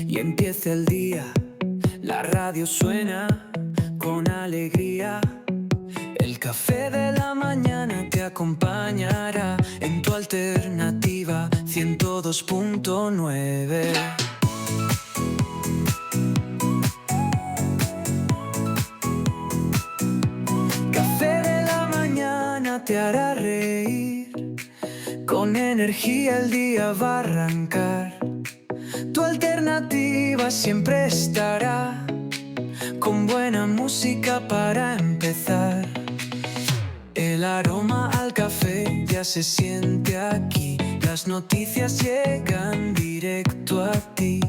y empieza el día. La radio suena con alegría. El café de la mañana te acompañará en tu alternativa 102.9. Café de la mañana te hará reír. Con energía el día va a arrancar. Tu alternativa siempre estará, con buena música para empezar. El aroma al café ya se siente aquí. Las noticias llegan directo a ti.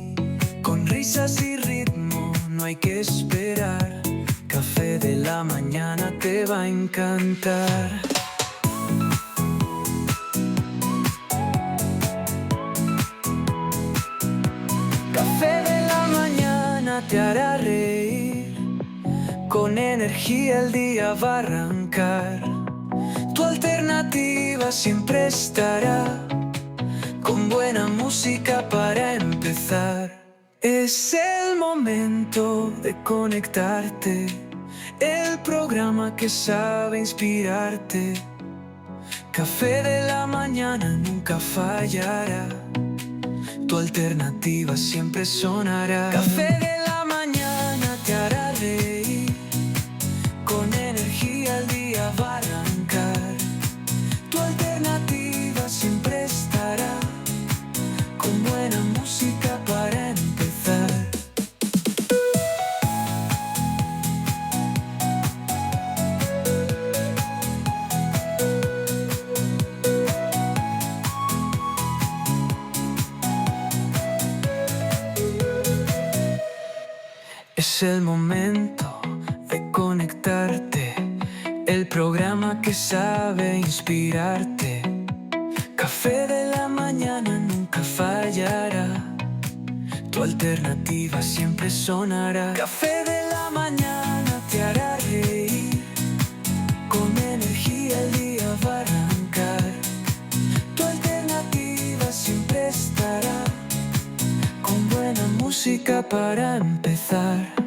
Con risas y ritmo no hay que esperar. Café de la mañana te va a encantar. Café de la mañana te hará reír. Con energía el día va a arrancar. Tu alternativa siempre estará, con buena música para empezar. Es el momento de conectarte. El programa que sabe inspirarte. Café de la mañana nunca fallará. Tu alternativa siempre sonará. Café de la mañana te hará reír. Con energía el día va a arrancar. Tu alternativa siempre estará, con buena música para empezar. Es el momento de conectarte. El programa que sabe inspirarte. Café de la mañana nunca fallará. Tu alternativa siempre sonará. Café de la mañana te hará reír. Con energía el día va a arrancar. Tu alternativa siempre estará, con buena música para empezar.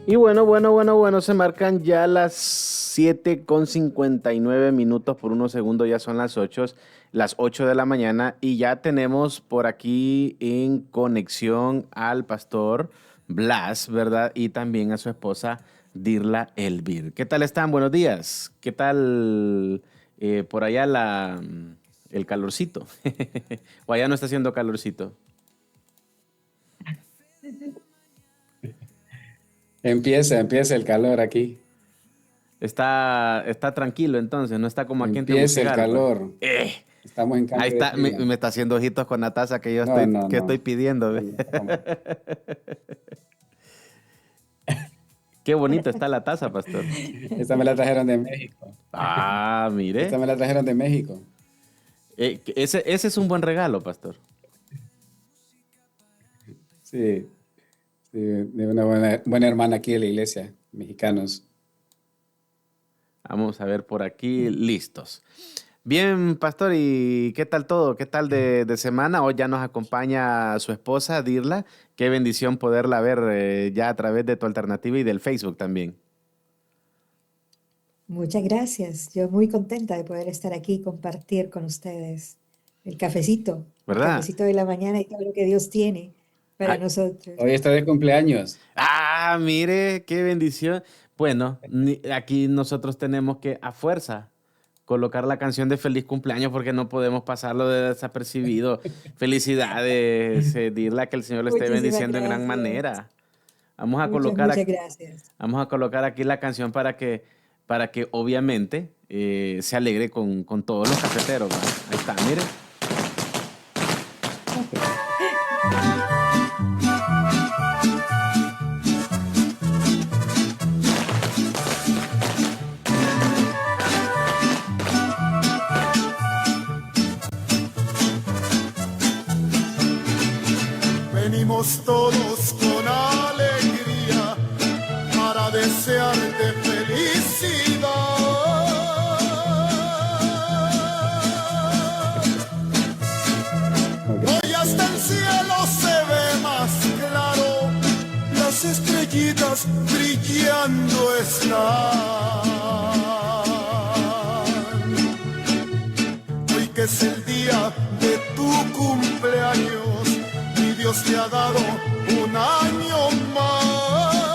Y bueno, se marcan ya las 7:59 por unos segundos, ya son las 8 de la mañana y ya tenemos por aquí en conexión al pastor Blas, ¿verdad? Y también a su esposa Dirla Elvir. ¿Qué tal están? Buenos días. ¿Qué tal por allá el calorcito? ¿O allá no está haciendo calorcito? Empieza el calor aquí. Está tranquilo entonces, no está como aquí en Empieza el Tegucigalpa. calor. Estamos en cambio Ahí está, de clima. me está haciendo ojitos con la taza que yo No, estoy pidiendo. ¿Ve? No. Qué bonita está la taza, pastor. Esta me la trajeron de México. Ah, mire. Esta me la trajeron de México. Ese es un buen regalo, pastor. Sí, de una buena hermana aquí de la iglesia, mexicanos. Vamos a ver por aquí, listos. Bien, pastor, ¿y qué tal todo? ¿Qué tal de semana? Hoy ya nos acompaña su esposa, Dirla. Qué bendición poderla ver ya a través de tu alternativa y del Facebook también. Muchas gracias. Yo muy contenta de poder estar aquí y compartir con ustedes el cafecito de la mañana y todo lo que Dios tiene para nosotros. Hoy está de cumpleaños. Ah, mire, qué bendición. Bueno, aquí nosotros tenemos que a fuerza colocar la canción de feliz cumpleaños porque no podemos pasarlo de desapercibido. Felicidades, Dirla, que el Señor le esté Muchísimas bendiciendo en gran gracias. manera. Vamos a Muchas gracias. Vamos a colocar aquí la canción para que obviamente se alegre con todos los cafeteros, ¿va? Ahí está, mire. Venimos todos con alegría para desearte felicidad. Hoy hasta el cielo se ve más claro, las estrellitas brillando están. Hoy que es el día de tu cumpleaños y Dios te ha dado un año más.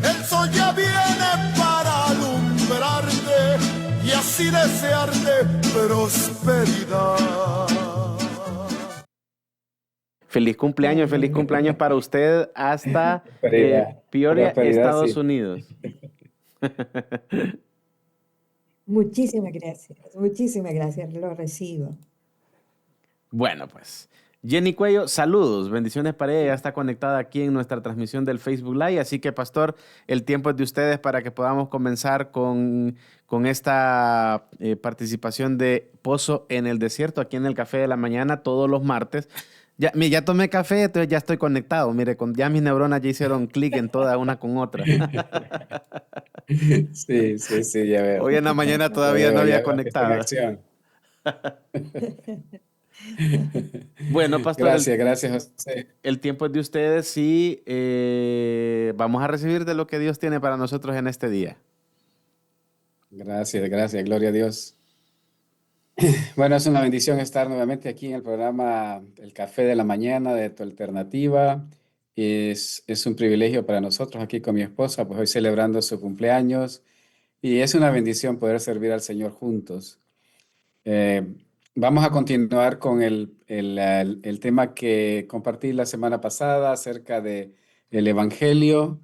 El sol ya viene para alumbrarte y así desearte prosperidad. Feliz cumpleaños para usted hasta Peoria, Estados sí. Unidos. Muchísimas gracias, lo recibo. Bueno, pues, Jenny Cuello, saludos, bendiciones para ella, ya está conectada aquí en nuestra transmisión del Facebook Live, así que, pastor, el tiempo es de ustedes para que podamos comenzar con esta participación de Pozo en el Desierto, aquí en el Café de la Mañana, todos los martes. Ya tomé café, entonces ya estoy conectado, mire, ya mis neuronas ya hicieron clic en toda una con otra. Sí, ya veo. Hoy en la mañana todavía no había Ya veo que está en conectado. acción. Bueno, pastor, Gracias, José. el tiempo es de ustedes y vamos a recibir de lo que Dios tiene para nosotros en este día. Gracias, gloria a Dios. Bueno, es una bendición estar nuevamente aquí en el programa El Café de la Mañana de Tu Alternativa. Es un privilegio para nosotros aquí con mi esposa, pues hoy celebrando su cumpleaños y es una bendición poder servir al Señor juntos. Vamos a continuar con el tema que compartí la semana pasada acerca del Evangelio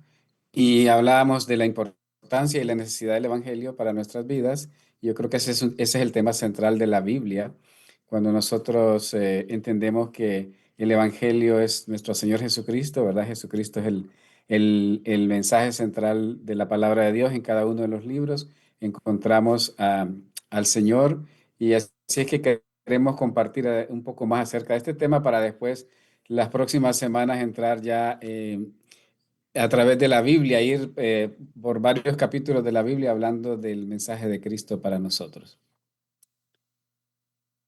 y hablábamos de la importancia y la necesidad del Evangelio para nuestras vidas. Yo creo que ese es el tema central de la Biblia, cuando nosotros entendemos que el Evangelio es nuestro Señor Jesucristo, ¿verdad? Jesucristo es el mensaje central de la palabra de Dios en cada uno de los libros. Encontramos al Señor y así es que queremos compartir un poco más acerca de este tema para después, las próximas semanas, entrar ya a través de la Biblia, ir por varios capítulos de la Biblia hablando del mensaje de Cristo para nosotros.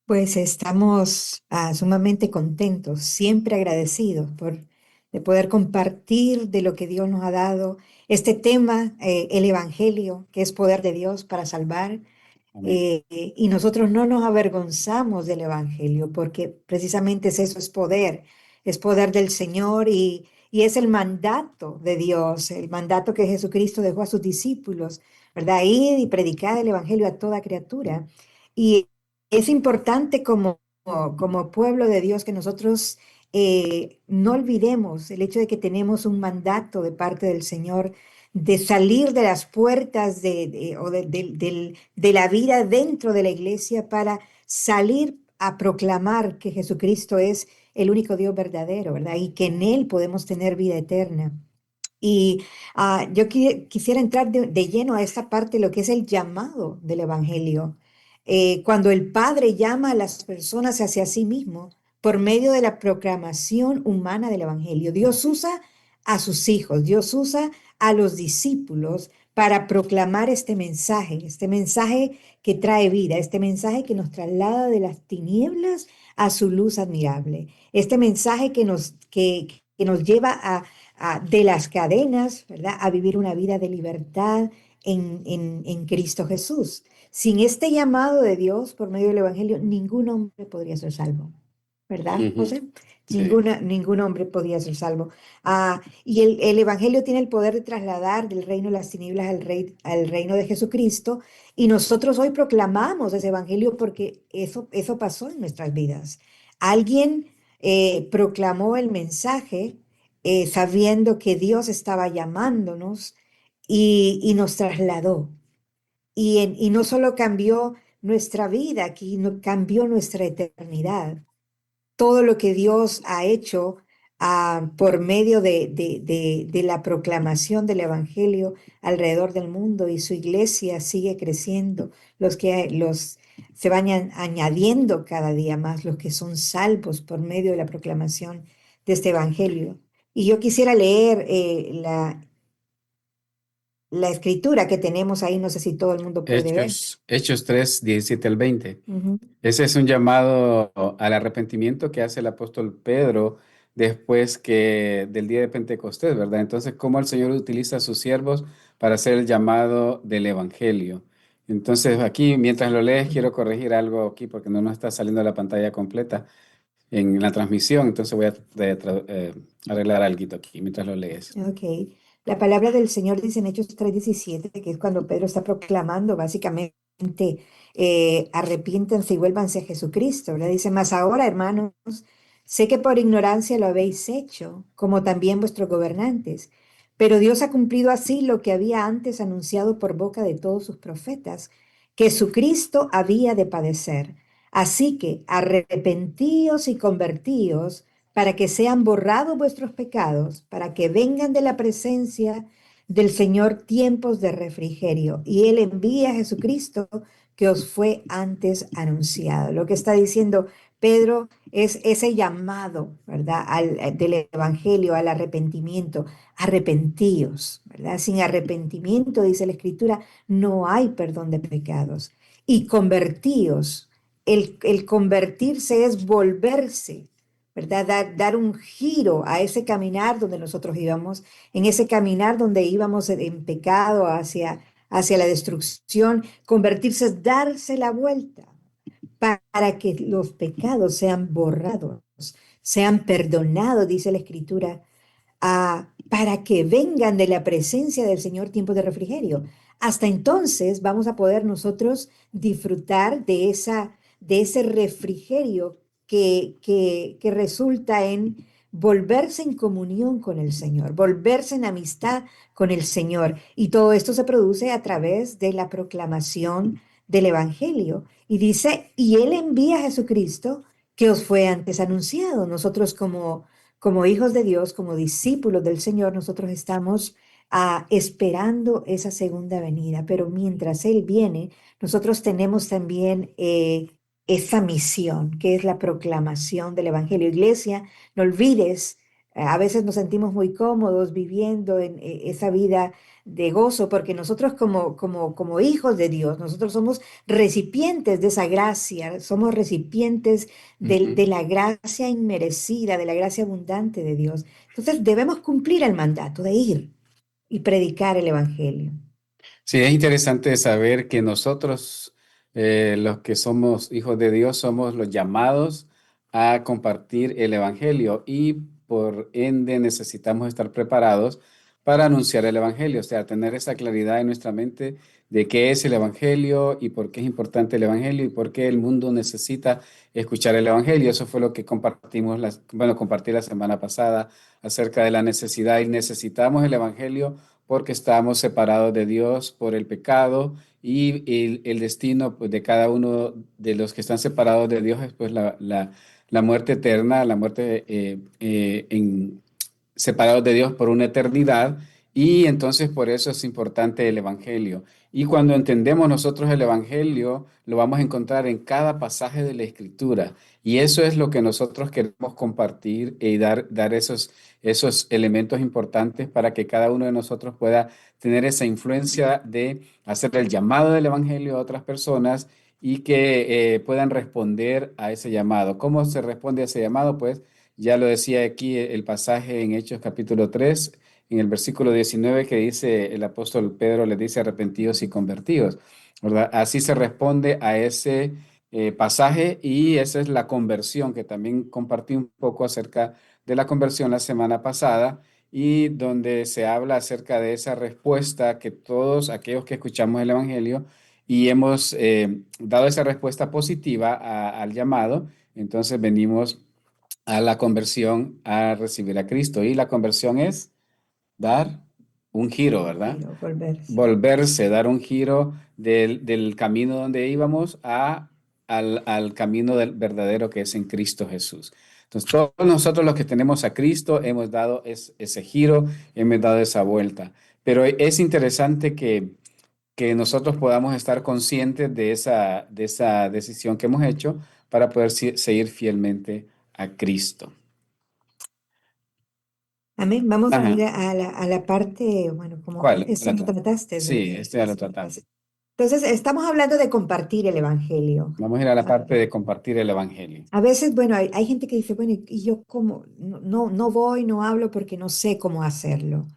Pues estamos sumamente contentos, siempre agradecidos de poder compartir de lo que Dios nos ha dado. Este tema, el Evangelio, que es poder de Dios para salvar. Amén. Y nosotros no nos avergonzamos del Evangelio, porque precisamente es poder del Señor y es el mandato de Dios, el mandato que Jesucristo dejó a sus discípulos, ¿verdad? Ir y predicar el Evangelio a toda criatura. Y es importante como pueblo de Dios que nosotros no olvidemos el hecho de que tenemos un mandato de parte del Señor de salir de las puertas de la vida dentro de la iglesia para salir a proclamar que Jesucristo es el único Dios verdadero, ¿verdad? Y que en Él podemos tener vida eterna. Y yo quisiera entrar de lleno a esta parte, lo que es el llamado del Evangelio. Cuando el Padre llama a las personas hacia sí mismo por medio de la proclamación humana del Evangelio, Dios usa a sus hijos, Dios usa a los discípulos para proclamar este mensaje que trae vida, este mensaje que nos traslada de las tinieblas a su luz admirable, este mensaje que nos lleva de las cadenas, ¿verdad? A vivir una vida de libertad en Cristo Jesús. Sin este llamado de Dios por medio del Evangelio, ningún hombre podría ser salvo, ¿verdad, José? Sí. Ningún hombre podía ser salvo. Y el Evangelio tiene el poder de trasladar del reino de las tinieblas al reino de Jesucristo. Y nosotros hoy proclamamos ese Evangelio porque eso pasó en nuestras vidas. Alguien proclamó el mensaje sabiendo que Dios estaba llamándonos y nos trasladó. Y no solo cambió nuestra vida, aquí cambió nuestra eternidad. Todo lo que Dios ha hecho por medio de la proclamación del Evangelio alrededor del mundo, y su iglesia sigue creciendo. Se van añadiendo cada día más los que son salvos por medio de la proclamación de este evangelio. Y yo quisiera leer la escritura que tenemos ahí, no sé si todo el mundo puede ver. Hechos 3, 17 al 20. Ujú. Ese es un llamado al arrepentimiento que hace el apóstol Pedro después del día de Pentecostés, ¿verdad? Entonces, cómo el Señor utiliza a sus siervos para hacer el llamado del evangelio. Entonces, aquí, mientras lo lees, quiero corregir algo aquí porque no nos está saliendo la pantalla completa en la transmisión. Entonces, voy a arreglar algo aquí mientras lo lees. Ok. La palabra del Señor dice en Hechos 3:17, que es cuando Pedro está proclamando básicamente, arrepiéntanse y vuélvanse a Jesucristo, ¿verdad? Dice, mas ahora, hermanos, sé que por ignorancia lo habéis hecho, como también vuestros gobernantes, pero Dios ha cumplido así lo que había antes anunciado por boca de todos sus profetas, que su Cristo había de padecer. Así que arrepentíos y convertíos para que sean borrados vuestros pecados, para que vengan de la presencia del Señor tiempos de refrigerio. Y Él envía a Jesucristo que os fue antes anunciado. Lo que está diciendo Pedro es ese llamado, ¿verdad? Del Evangelio al arrepentimiento. Arrepentíos, ¿verdad? Sin arrepentimiento, dice la Escritura, no hay perdón de pecados. Y convertíos. El convertirse es volverse, ¿verdad? Dar un giro a ese caminar donde nosotros íbamos, en ese caminar donde íbamos en pecado hacia la destrucción. Convertirse es darse la vuelta para que los pecados sean borrados, sean perdonados, dice la Escritura, para que vengan de la presencia del Señor tiempos de refrigerio. Hasta entonces vamos a poder nosotros disfrutar de ese refrigerio que resulta en volverse en comunión con el Señor, volverse en amistad con el Señor. Y todo esto se produce a través de la proclamación del Evangelio. Y dice, y Él envía a Jesucristo que os fue antes anunciado. Nosotros como hijos de Dios, como discípulos del Señor, nosotros estamos esperando esa segunda venida, pero mientras Él viene, nosotros tenemos también esa misión, que es la proclamación del Evangelio. Iglesia, no olvides, a veces nos sentimos muy cómodos viviendo en esa vida de gozo, porque nosotros como hijos de Dios, nosotros somos recipientes de esa gracia, somos recipientes de Ujú. la gracia inmerecida, de la gracia abundante de Dios. Entonces debemos cumplir el mandato de ir y predicar el Evangelio. Sí, es interesante saber que nosotros, los que somos hijos de Dios, somos los llamados a compartir el Evangelio y por ende necesitamos estar preparados para anunciar el Evangelio, o sea, tener esa claridad en nuestra mente de qué es el Evangelio y por qué es importante el Evangelio y por qué el mundo necesita escuchar el Evangelio. Eso fue lo que compartí la semana pasada acerca de la necesidad y necesitamos el Evangelio porque estamos separados de Dios por el pecado y el destino pues, de cada uno de los que están separados de Dios es pues la muerte eterna, la muerte separados de Dios por una eternidad y entonces por eso es importante el Evangelio. Y cuando entendemos nosotros el Evangelio, lo vamos a encontrar en cada pasaje de la Escritura. Y eso es lo que nosotros queremos compartir y dar esos elementos importantes para que cada uno de nosotros pueda tener esa influencia de hacer el llamado del Evangelio a otras personas y que puedan responder a ese llamado. ¿Cómo se responde a ese llamado? Pues ya lo decía aquí el pasaje en Hechos capítulo 3 en el versículo 19 que dice, el apóstol Pedro le dice arrepentidos y convertidos, ¿verdad? Así se responde a ese pasaje y esa es la conversión, que también compartí un poco acerca de la conversión la semana pasada y donde se habla acerca de esa respuesta que todos aquellos que escuchamos el Evangelio y hemos dado esa respuesta positiva al llamado, entonces venimos a la conversión a recibir a Cristo. Y la conversión es dar un giro, ¿verdad? Quiero volverse. Volverse, dar un giro del camino donde íbamos al camino del verdadero que es en Cristo Jesús. Entonces, todos nosotros los que tenemos a Cristo hemos dado ese giro, hemos dado esa vuelta. Pero es interesante que nosotros podamos estar conscientes de esa decisión que hemos hecho para poder seguir fielmente a Cristo. Amén. Vamos a ir Ajá. a la parte, bueno, como ¿Cuál? eso lo trataste Sí, esto ya la lo semana tratamos. pasada. Entonces, estamos hablando de compartir el evangelio. Vamos a ir a la Ah, parte de compartir el evangelio. a veces, bueno, hay gente que dice, bueno, y yo como, no voy, no hablo porque no sé cómo hacerlo.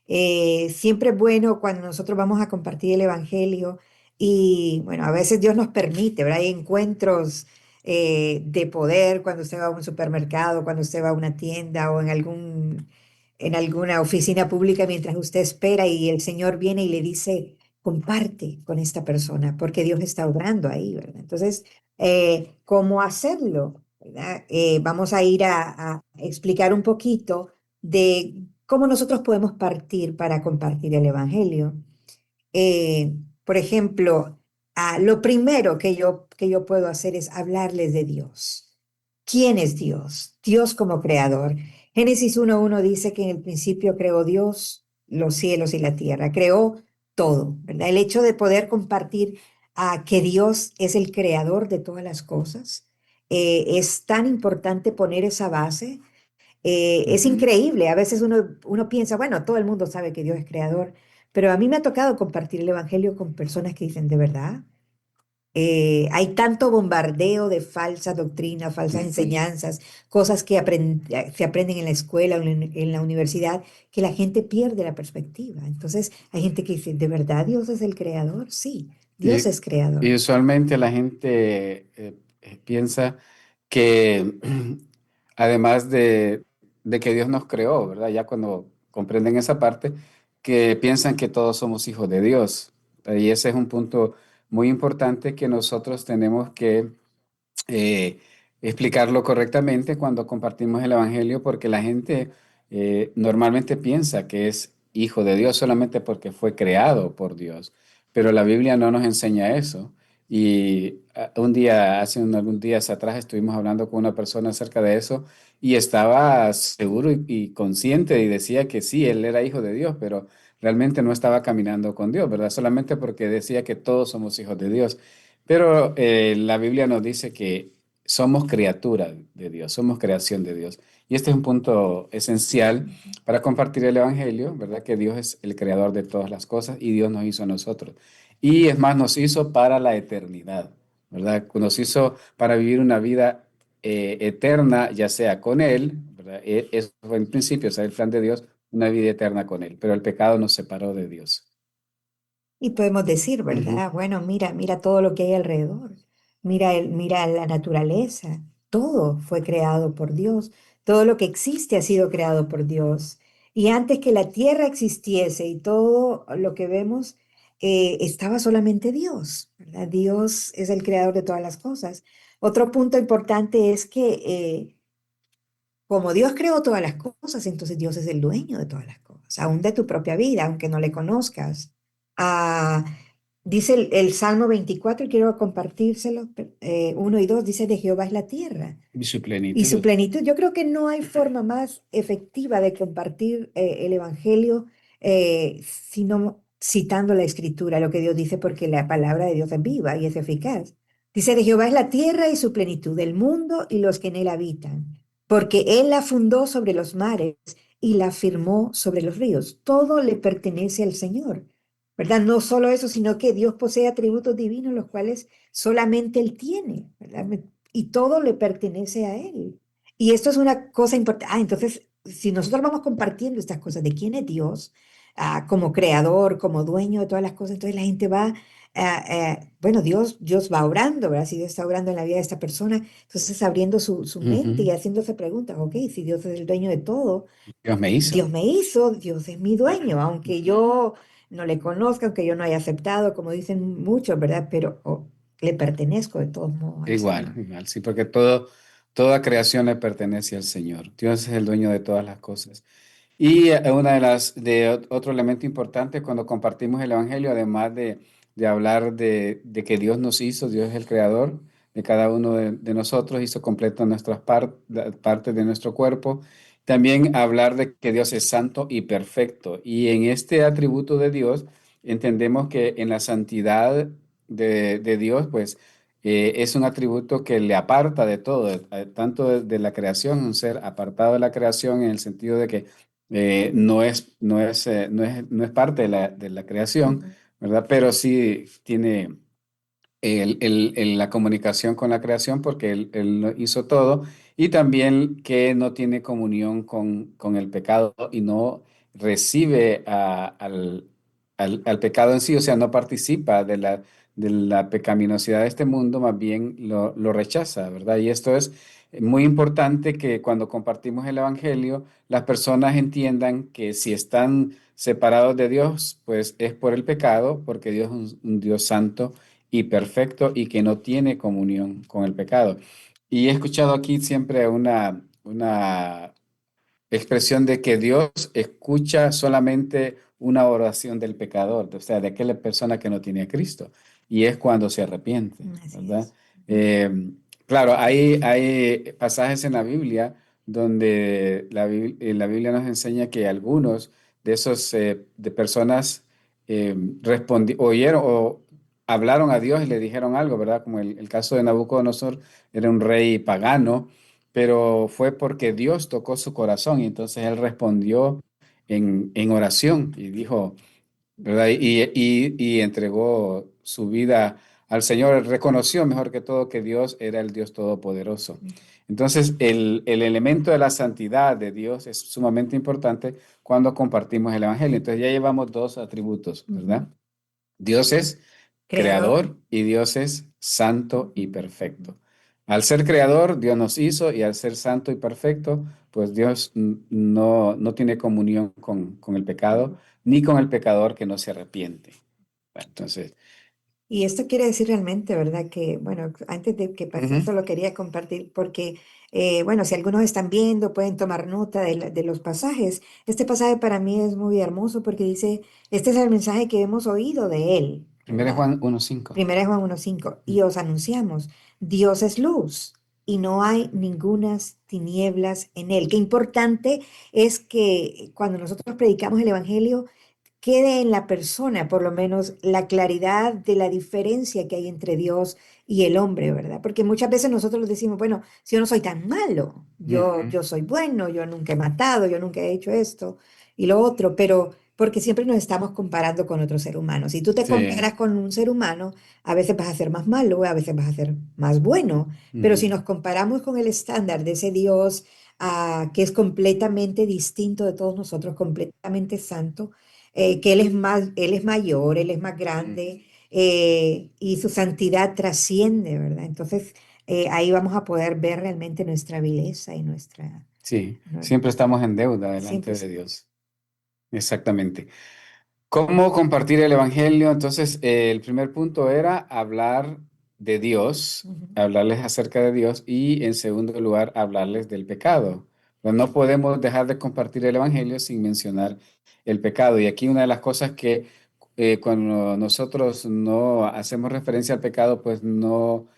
Siempre es bueno cuando nosotros vamos a compartir el evangelio y, bueno, a veces Dios nos permite, ¿verdad? Hay encuentros de poder cuando usted va a un supermercado, cuando usted va a una tienda o en alguna oficina pública mientras usted espera y el Señor viene y le dice, comparte con esta persona porque Dios está obrando ahí, ¿verdad? Entonces, cómo hacerlo, ¿verdad? Vamos a ir a explicar un poquito de cómo nosotros podemos partir para compartir el Evangelio. Eh, por ejemplo, lo primero que yo puedo hacer es hablarles de Dios. ¿Quién es Dios? Dios como creador. Génesis 1:1 dice que en el principio creó Dios los cielos y la tierra, creó todo, ¿verdad? El hecho de poder compartir que Dios es el creador de todas las cosas, es tan importante poner esa base. Es Ujú. increíble, a veces uno piensa, bueno, todo el mundo sabe que Dios es creador, pero a mí me ha tocado compartir el Evangelio con personas que dicen, ¿de verdad? Hay tanto bombardeo de falsa doctrina, falsas enseñanzas, cosas que se aprenden en la escuela o en la universidad, que la gente pierde la perspectiva. Entonces, hay gente que dice, ¿de verdad Dios es el creador? Sí, Dios Y, es creador. y usualmente la gente piensa que además de que Dios nos creó, ¿verdad? Ya cuando comprenden esa parte, que piensan que todos somos hijos de Dios. Y ese es un punto muy importante que nosotros tenemos que eh, explicarlo correctamente cuando compartimos el Evangelio, porque la gente normalmente piensa que es hijo de Dios solamente porque fue creado por Dios, pero la Biblia no nos enseña eso. Y un día, algunos días atrás, estuvimos hablando con una persona acerca de eso y estaba seguro y consciente y decía que sí, él era hijo de Dios, pero realmente no estaba caminando con Dios, ¿verdad? Solamente porque decía que todos somos hijos de Dios. Pero la Biblia nos dice que somos criatura de Dios, somos creación de Dios. Y este es un punto esencial para compartir el Evangelio, ¿verdad? Que Dios es el creador de todas las cosas y Dios nos hizo a nosotros. Y es más, nos hizo para la eternidad, ¿verdad? Nos hizo para vivir una vida eterna, ya sea con Él, ¿verdad? Eso fue en principio, o sea, el plan de Dios, una vida eterna con Él, pero el pecado nos separó de Dios. Y podemos decir, Ujú. ¿verdad? Bueno, mira todo lo que hay alrededor. Mira la naturaleza. Todo fue creado por Dios. Todo lo que existe ha sido creado por Dios. Y antes que la tierra existiese y todo lo que vemos, estaba solamente Dios, ¿verdad? Dios es el creador de todas las cosas. Otro punto importante es que como Dios creó todas las cosas, entonces Dios es el dueño de todas las cosas, aún de tu propia vida, aunque no le conozcas. Ah, dice el Salmo 24, y quiero compartírselo, 1 y 2, dice, de Jehová es la tierra Y su y su plenitud. plenitud. Yo creo que no hay forma más efectiva de compartir el Evangelio sino citando la Escritura, lo que Dios dice, porque la palabra de Dios es viva y es eficaz. Dice, de Jehová es la tierra y su plenitud, el mundo y los que en él habitan, porque él la fundó sobre los mares y la firmó sobre los ríos. Todo le pertenece al Señor, ¿verdad? No solo eso, sino que Dios posee atributos divinos, los cuales solamente él tiene, ¿verdad? Y todo le pertenece a Él. Y esto es una cosa importante. Entonces, si nosotros vamos compartiendo estas cosas de quién es Dios, como creador, como dueño de todas las cosas, entonces la gente va, bueno, Dios va obrando, ¿verdad? Si Dios está obrando en la vida de esta persona, entonces abriendo su mente y Ujú. haciéndose preguntas, ok, si Dios es el dueño de todo, Dios me hizo. Dios me hizo, Dios es mi dueño, aunque yo no le conozca, aunque yo no haya aceptado, como dicen muchos, ¿verdad? Pero le pertenezco de todos modos al Igual, Señor. igual, sí, porque toda creación le pertenece al Señor. Dios es el dueño de todas las cosas. Y una otro elemento importante cuando compartimos el Evangelio, además de hablar de que Dios nos hizo, Dios es el creador de cada uno de nosotros, hizo completo nuestras partes de nuestro cuerpo. También hablar de que Dios es santo y perfecto. Y en este atributo de Dios, entendemos que en la santidad de Dios, pues es un atributo que le aparta de todo, tanto de la creación, un ser apartado de la creación en el sentido de que no es parte de la creación, Ujú. ¿verdad? Pero sí tiene la comunicación con la creación porque él lo hizo todo y también que no tiene comunión con el pecado y no recibe al pecado en sí, o sea, no participa de la pecaminosidad de este mundo, más bien lo rechaza, ¿verdad? Y esto es muy importante que cuando compartimos el Evangelio, las personas entiendan que si están separados de Dios, pues es por el pecado, porque Dios es un Dios santo y perfecto y que no tiene comunión con el pecado. Y he escuchado aquí siempre una expresión de que Dios escucha solamente una oración del pecador, o sea, de aquella persona que no tiene a Cristo, y es cuando se arrepiente, Así ¿verdad? es. Ujú. Claro, hay pasajes en la Biblia donde la Biblia nos enseña que algunos de esos de personas oyeron o hablaron a Dios y le dijeron algo, ¿verdad? Como el caso de Nabucodonosor, era un rey pagano, pero fue porque Dios tocó su corazón y entonces él respondió en oración y dijo, ¿verdad? Y entregó su vida al Señor. Él reconoció mejor que todo que Dios era el Dios todopoderoso. Entonces, el elemento de la santidad de Dios es sumamente importante cuando compartimos el Evangelio. Entonces, ya llevamos dos atributos, Ujú. ¿verdad? Dios es Creador. creador y Dios es santo y Ujú. perfecto. Al ser creador, Dios nos hizo y al ser santo y perfecto, pues Dios no tiene comunión con el pecado ni con el pecador que no se arrepiente. Bueno, entonces, Y esto quiere decir realmente, ¿verdad? Que, bueno, antes de que pase ujú, esto lo quería compartir porque, bueno, si algunos están viendo, pueden tomar nota de los pasajes. Este pasaje para mí es muy hermoso porque dice, este es el mensaje que hemos oído de él, 1 ¿verdad? Juan 1:5. Primera de Juan 1:5. Y os anunciamos, Dios es luz y no hay ningunas tinieblas en él. Qué importante es que cuando nosotros predicamos el Evangelio, quede en la persona, por lo menos, la claridad de la diferencia que hay entre Dios y el hombre, ¿verdad? Porque muchas veces nosotros decimos, bueno, si yo no soy tan malo, Ujú, yo soy bueno, yo nunca he matado, yo nunca he hecho esto y lo otro, pero porque siempre nos estamos comparando con otro ser humano. Si tú te sí, comparas con un ser humano, a veces vas a ser más malo, a veces vas a ser más bueno, pero si ujú, nos comparamos con el estándar de ese Dios que es completamente distinto de todos nosotros, completamente santo, que Él es mayor, Él es más ujú. grande y su santidad trasciende, ¿verdad? Entonces ahí vamos a poder ver realmente nuestra vileza y nuestra... Sí, no- siempre estamos en deuda delante siempre... de Dios. Exactamente. ¿Cómo compartir el Evangelio? Entonces, el primer punto era hablar de Dios, Ujú. hablarles acerca de Dios y en segundo lugar, hablarles del pecado. Pues no podemos dejar de compartir el Evangelio sin mencionar el pecado. Y aquí una de las cosas que cuando nosotros no hacemos referencia al pecado, pues no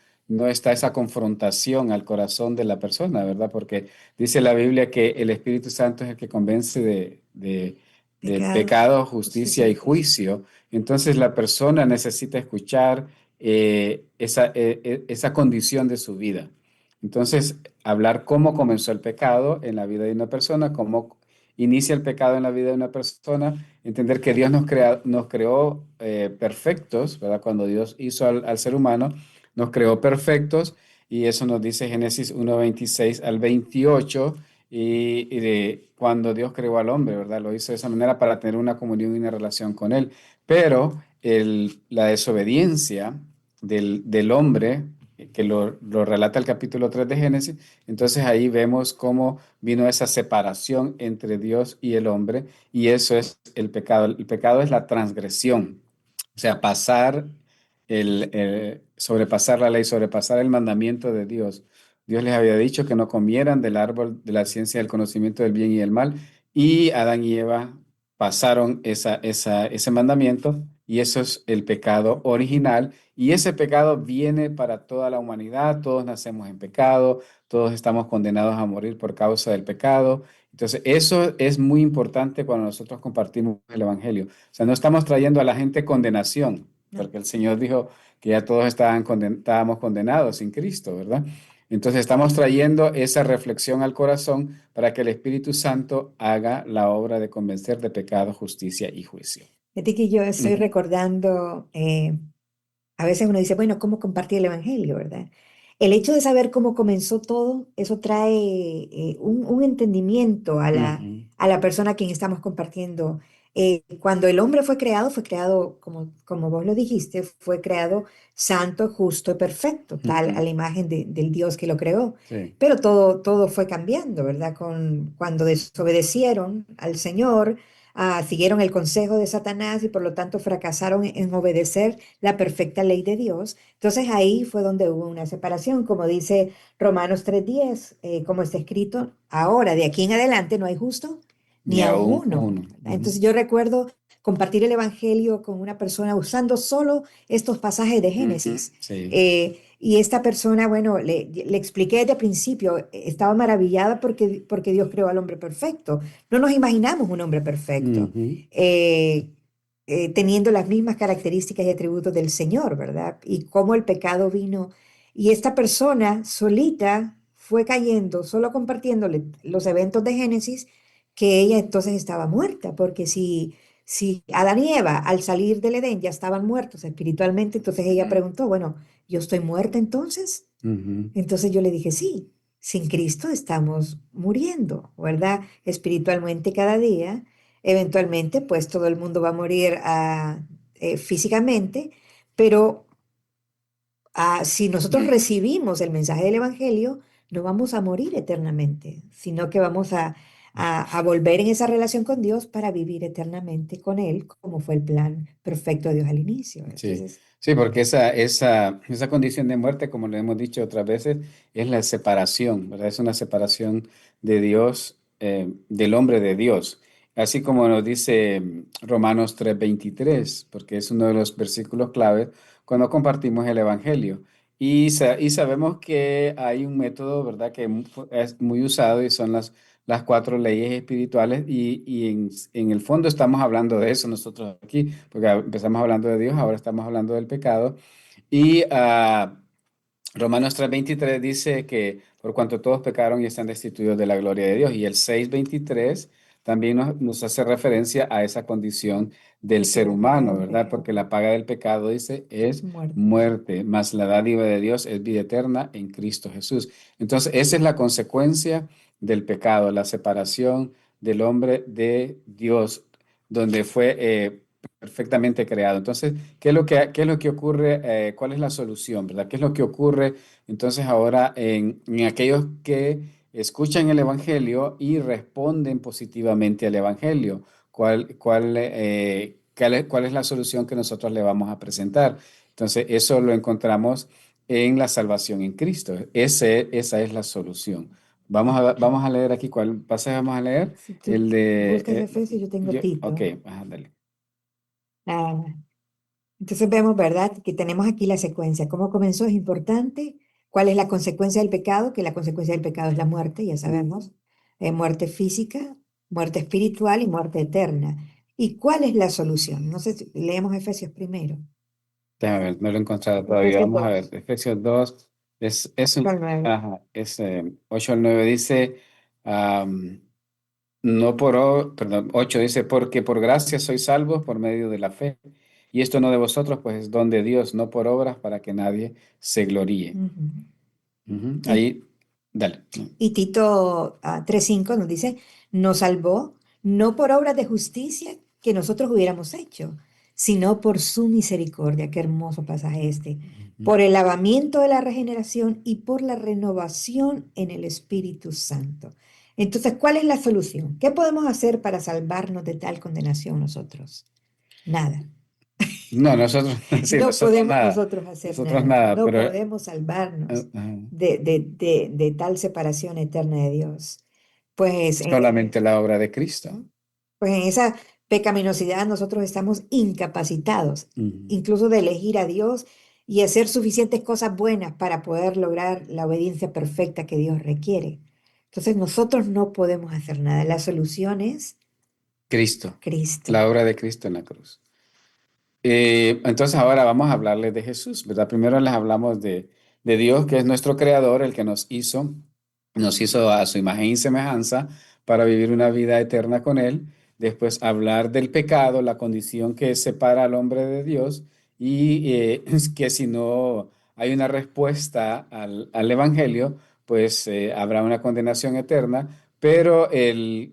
está esa confrontación al corazón de la persona, ¿verdad? Porque dice la Biblia que el Espíritu Santo es el que convence de Pecado, pecado, justicia justicia y y juicio. juicio. Entonces la persona necesita escuchar esa condición de su vida. Entonces, hablar cómo comenzó el pecado en la vida de una persona, cómo inicia el pecado en la vida de una persona, entender que Dios nos creó perfectos, ¿verdad? Cuando Dios hizo al ser humano, nos creó perfectos y eso nos dice Génesis 1:26 al 28 y de cuando Dios creó al hombre, ¿verdad? Lo hizo de esa manera para tener una comunión y una relación con Él. Pero la desobediencia del hombre, que lo relata el capítulo 3 de Génesis, entonces ahí vemos cómo vino esa separación entre Dios y el hombre, y eso es el pecado. El pecado es la transgresión, o sea, sobrepasar la ley, sobrepasar el mandamiento de Dios. Dios les había dicho que no comieran del árbol de la ciencia del conocimiento del bien y del mal, y Adán y Eva pasaron ese mandamiento, y eso es el pecado original, y ese pecado viene para toda la humanidad, todos nacemos en pecado, todos estamos condenados a morir por causa del pecado. Entonces, eso es muy importante cuando nosotros compartimos el Evangelio. O sea, no estamos trayendo a la gente condenación, No. porque el Señor dijo que ya todos estábamos condenados sin Cristo, ¿verdad? Entonces estamos trayendo esa reflexión al corazón para que el Espíritu Santo haga la obra de convencer de pecado, justicia y juicio. Fíjate que yo estoy Ujú, recordando, a veces uno dice, bueno, ¿cómo compartir el evangelio, verdad? El hecho de saber cómo comenzó todo, eso trae un entendimiento ujú, a la persona a quien estamos compartiendo. Cuando el hombre fue creado, como vos lo dijiste, fue creado santo, justo y perfecto, tal a ujú. la imagen del Dios que lo creó. Sí, Pero todo fue cambiando, ¿verdad? Cuando desobedecieron al Señor, siguieron el consejo de Satanás y por lo tanto fracasaron en obedecer la perfecta ley de Dios. Entonces ahí fue donde hubo una separación, como dice Romanos 3:10, como está escrito, ahora de aquí en adelante no hay justo ni ni aun aún uno, uno. ¿verdad? Ujú. Entonces yo recuerdo compartir el Evangelio con una persona usando solo estos pasajes de Ujú, Génesis. sí. Y esta persona, bueno, le expliqué desde el principio, estaba maravillada porque Dios creó al hombre perfecto. No nos imaginamos un hombre perfecto. Ujú, eh, Teniendo las mismas características y atributos del Señor, ¿verdad? Y cómo el pecado vino. Y esta persona solita fue cayendo, solo compartiéndole los eventos de Génesis, que ella entonces estaba muerta, porque si Adán y Eva al salir del Edén ya estaban muertos espiritualmente, entonces ella preguntó, bueno, ¿yo estoy muerta entonces? ujú. Entonces yo le dije, sí, sin Cristo estamos muriendo, ¿verdad? Espiritualmente cada día. Eventualmente, pues todo el mundo va a morir físicamente, pero si nosotros recibimos el mensaje del Evangelio, no vamos a morir eternamente, sino que vamos a volver en esa relación con Dios para vivir eternamente con Él, como fue el plan perfecto de Dios al inicio. Sí, Entonces, sí, porque esa condición de muerte, como lo hemos dicho otras veces, es la separación, ¿verdad? Es una separación de Dios, del hombre de Dios. Así como nos dice Romanos 3:23, porque es uno de los versículos claves cuando compartimos el Evangelio. Y sabemos que hay un método, ¿verdad?, que es muy usado y son las cuatro leyes espirituales y en el fondo estamos hablando de eso nosotros aquí, porque empezamos hablando de Dios, ahora estamos hablando del pecado. Y Romanos 3:23 dice que por cuanto todos pecaron y están destituidos de la gloria de Dios. Y el 6:23 también nos hace referencia a esa condición del de que ser la paga humano, del ¿verdad? Porque pecado la paga del pecado, dice, es es muerte. muerte, mas la dádiva de Dios es vida eterna en Cristo Jesús. Entonces, esa es la consecuencia del pecado, la separación del hombre de Dios, donde fue perfectamente creado. Entonces, qué es lo que ocurre? ¿Cuál es la solución, verdad? ¿Qué es lo que ocurre entonces ahora en aquellos que escuchan el Evangelio y responden positivamente al Evangelio? ¿Cuál es la solución que nosotros le vamos a presentar? Entonces, eso lo encontramos en la salvación en Cristo. Esa es la solución. Vamos a leer aquí, ¿cuál pasaje vamos a leer? Si tú El de... buscas Efesios, yo tengo ok, Tito. dale. Ah, entonces vemos, ¿verdad? Que tenemos aquí la secuencia. ¿Cómo comenzó? Es importante. ¿Cuál es la consecuencia del pecado? Que la consecuencia del pecado es la muerte, ya sabemos. Muerte física, muerte espiritual y muerte eterna. ¿Y cuál es la solución? No sé si leemos Efesios primero. Déjame ver, no lo he encontrado todavía. Efesios Vamos a ver, 2, Efesios 2 8 al 9. ajá, es 8 al 9 dice, am, no perdón, 8 dice, porque por gracia sois salvos por medio de la fe. Y esto no de vosotros, pues es don de Dios, no por obras para que nadie se gloríe. Ujú. Ujú, Y ahí, dale. Y Tito 3:5 nos dice, nos salvó no por obras de justicia que nosotros hubiéramos hecho, sino por su misericordia. Qué hermoso pasaje este. Ujú. Por el lavamiento de la regeneración y por la renovación en el Espíritu Santo. Entonces, ¿cuál es la solución? ¿Qué podemos hacer para salvarnos de tal condenación nosotros? Nada. No, nosotros, sí, No nosotros podemos nada, nosotros hacer nosotros nada. nada, No pero podemos salvarnos ajá, de tal separación eterna de Dios. Pues, solamente la obra de Cristo. pues en esa pecaminosidad nosotros estamos incapacitados, Ujú. incluso de elegir a Dios y hacer suficientes cosas buenas para poder lograr la obediencia perfecta que Dios requiere. Entonces nosotros no podemos hacer nada. La solución es Cristo, Cristo. la obra de Cristo en la cruz. Entonces ahora vamos a hablarles de Jesús, ¿verdad? Primero les hablamos de Dios, que es nuestro creador, el que nos hizo a su imagen y semejanza para vivir una vida eterna con Él. Después hablar del pecado, la condición que separa al hombre de Dios y que si no hay una respuesta al Evangelio, pues habrá una condenación eterna. Pero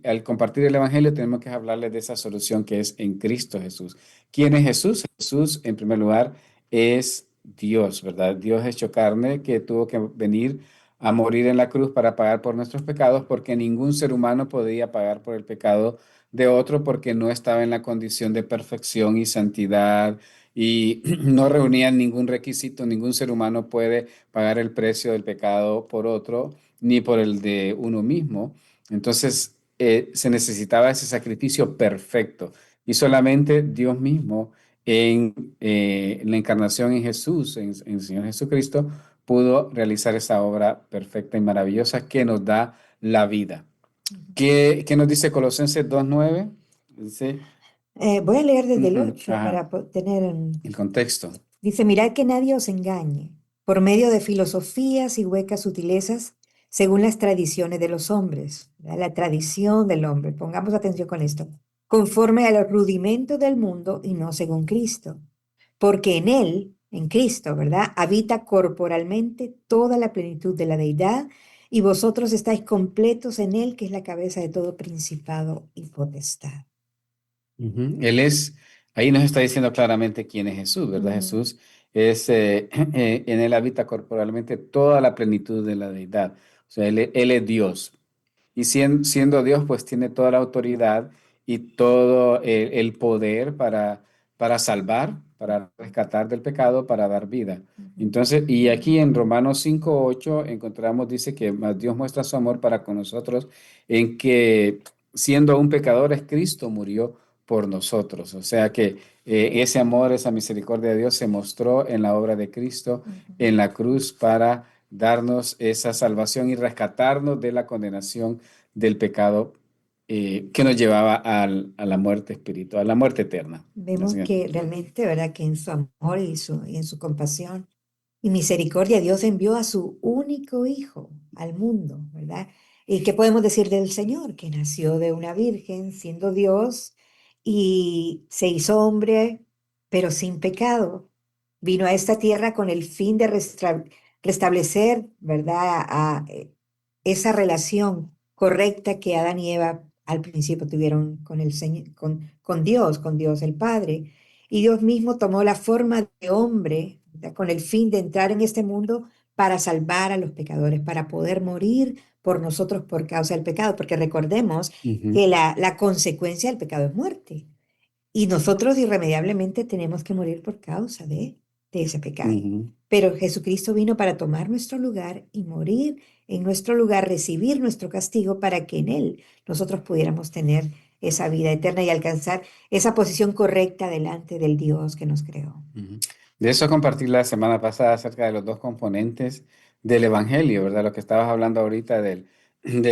al compartir el Evangelio tenemos que hablarles de esa solución que es en Cristo Jesús. ¿Quién es Jesús? Jesús, en primer lugar, es Dios, ¿verdad? Dios hecho carne que tuvo que venir a morir en la cruz para pagar por nuestros pecados, porque ningún ser humano podía pagar por el pecado de otro porque no estaba en la condición de perfección y santidad y no reunían ningún requisito. Ningún ser humano puede pagar el precio del pecado por otro ni por el de uno mismo. Entonces, se necesitaba ese sacrificio perfecto y solamente Dios mismo en la encarnación en Jesús, en el Señor Jesucristo, pudo realizar esa obra perfecta y maravillosa que nos da la vida. ¿Qué nos dice Colosenses 2:9? Dice, Voy a leer desde el 8 ajá, para tener el contexto. Dice, mirad que nadie os engañe por medio de filosofías y huecas sutilezas según las tradiciones de los hombres, ¿verdad? La tradición del hombre, pongamos atención con esto, conforme a los rudimentos del mundo y no según Cristo, porque en Él, en Cristo, ¿verdad? Habita corporalmente toda la plenitud de la deidad y vosotros estáis completos en Él, que es la cabeza de todo principado y potestad. Ujú. Ahí nos está diciendo claramente quién es Jesús, ¿verdad? Ujú, Jesús es, en él habita corporalmente toda la plenitud de la deidad. O sea, él es Dios. Y siendo Dios, pues tiene toda la autoridad y todo el poder para salvar, para rescatar del pecado, para dar vida. ujú. Entonces, y aquí en Romanos 5:8 encontramos, dice que más Dios muestra su amor para con nosotros en que siendo aún pecadores, Cristo murió por nosotros. O sea que ese amor, esa misericordia de Dios se mostró en la obra de Cristo Ujú. en la cruz para darnos esa salvación y rescatarnos de la condenación del pecado que nos llevaba a la muerte espiritual, a la muerte eterna. Vemos Así es. que realmente, ¿verdad? Que en su amor y en su compasión y misericordia, Dios envió a su único Hijo al mundo, ¿verdad? ¿Y qué podemos decir del Señor? Que nació de una virgen, siendo Dios, y se hizo hombre, pero sin pecado. Vino a esta tierra con el fin de restablecer, ¿verdad? Esa relación correcta que Adán y Eva al principio tuvieron con el Señor, con Dios el Padre. Y Dios mismo tomó la forma de hombre, ¿verdad? Con el fin de entrar en este mundo para salvar a los pecadores, para poder morir por nosotros por causa del pecado, porque recordemos Ujú, que la consecuencia del pecado es muerte. Y nosotros irremediablemente tenemos que morir por causa de ese pecado. ujú, Pero Jesucristo vino para tomar nuestro lugar y morir en nuestro lugar, recibir nuestro castigo para que en Él nosotros pudiéramos tener esa vida eterna y alcanzar esa posición correcta delante del Dios que nos creó. ujú. De eso compartí la semana pasada acerca de los dos componentes del Evangelio, ¿verdad? Lo que estabas hablando ahorita de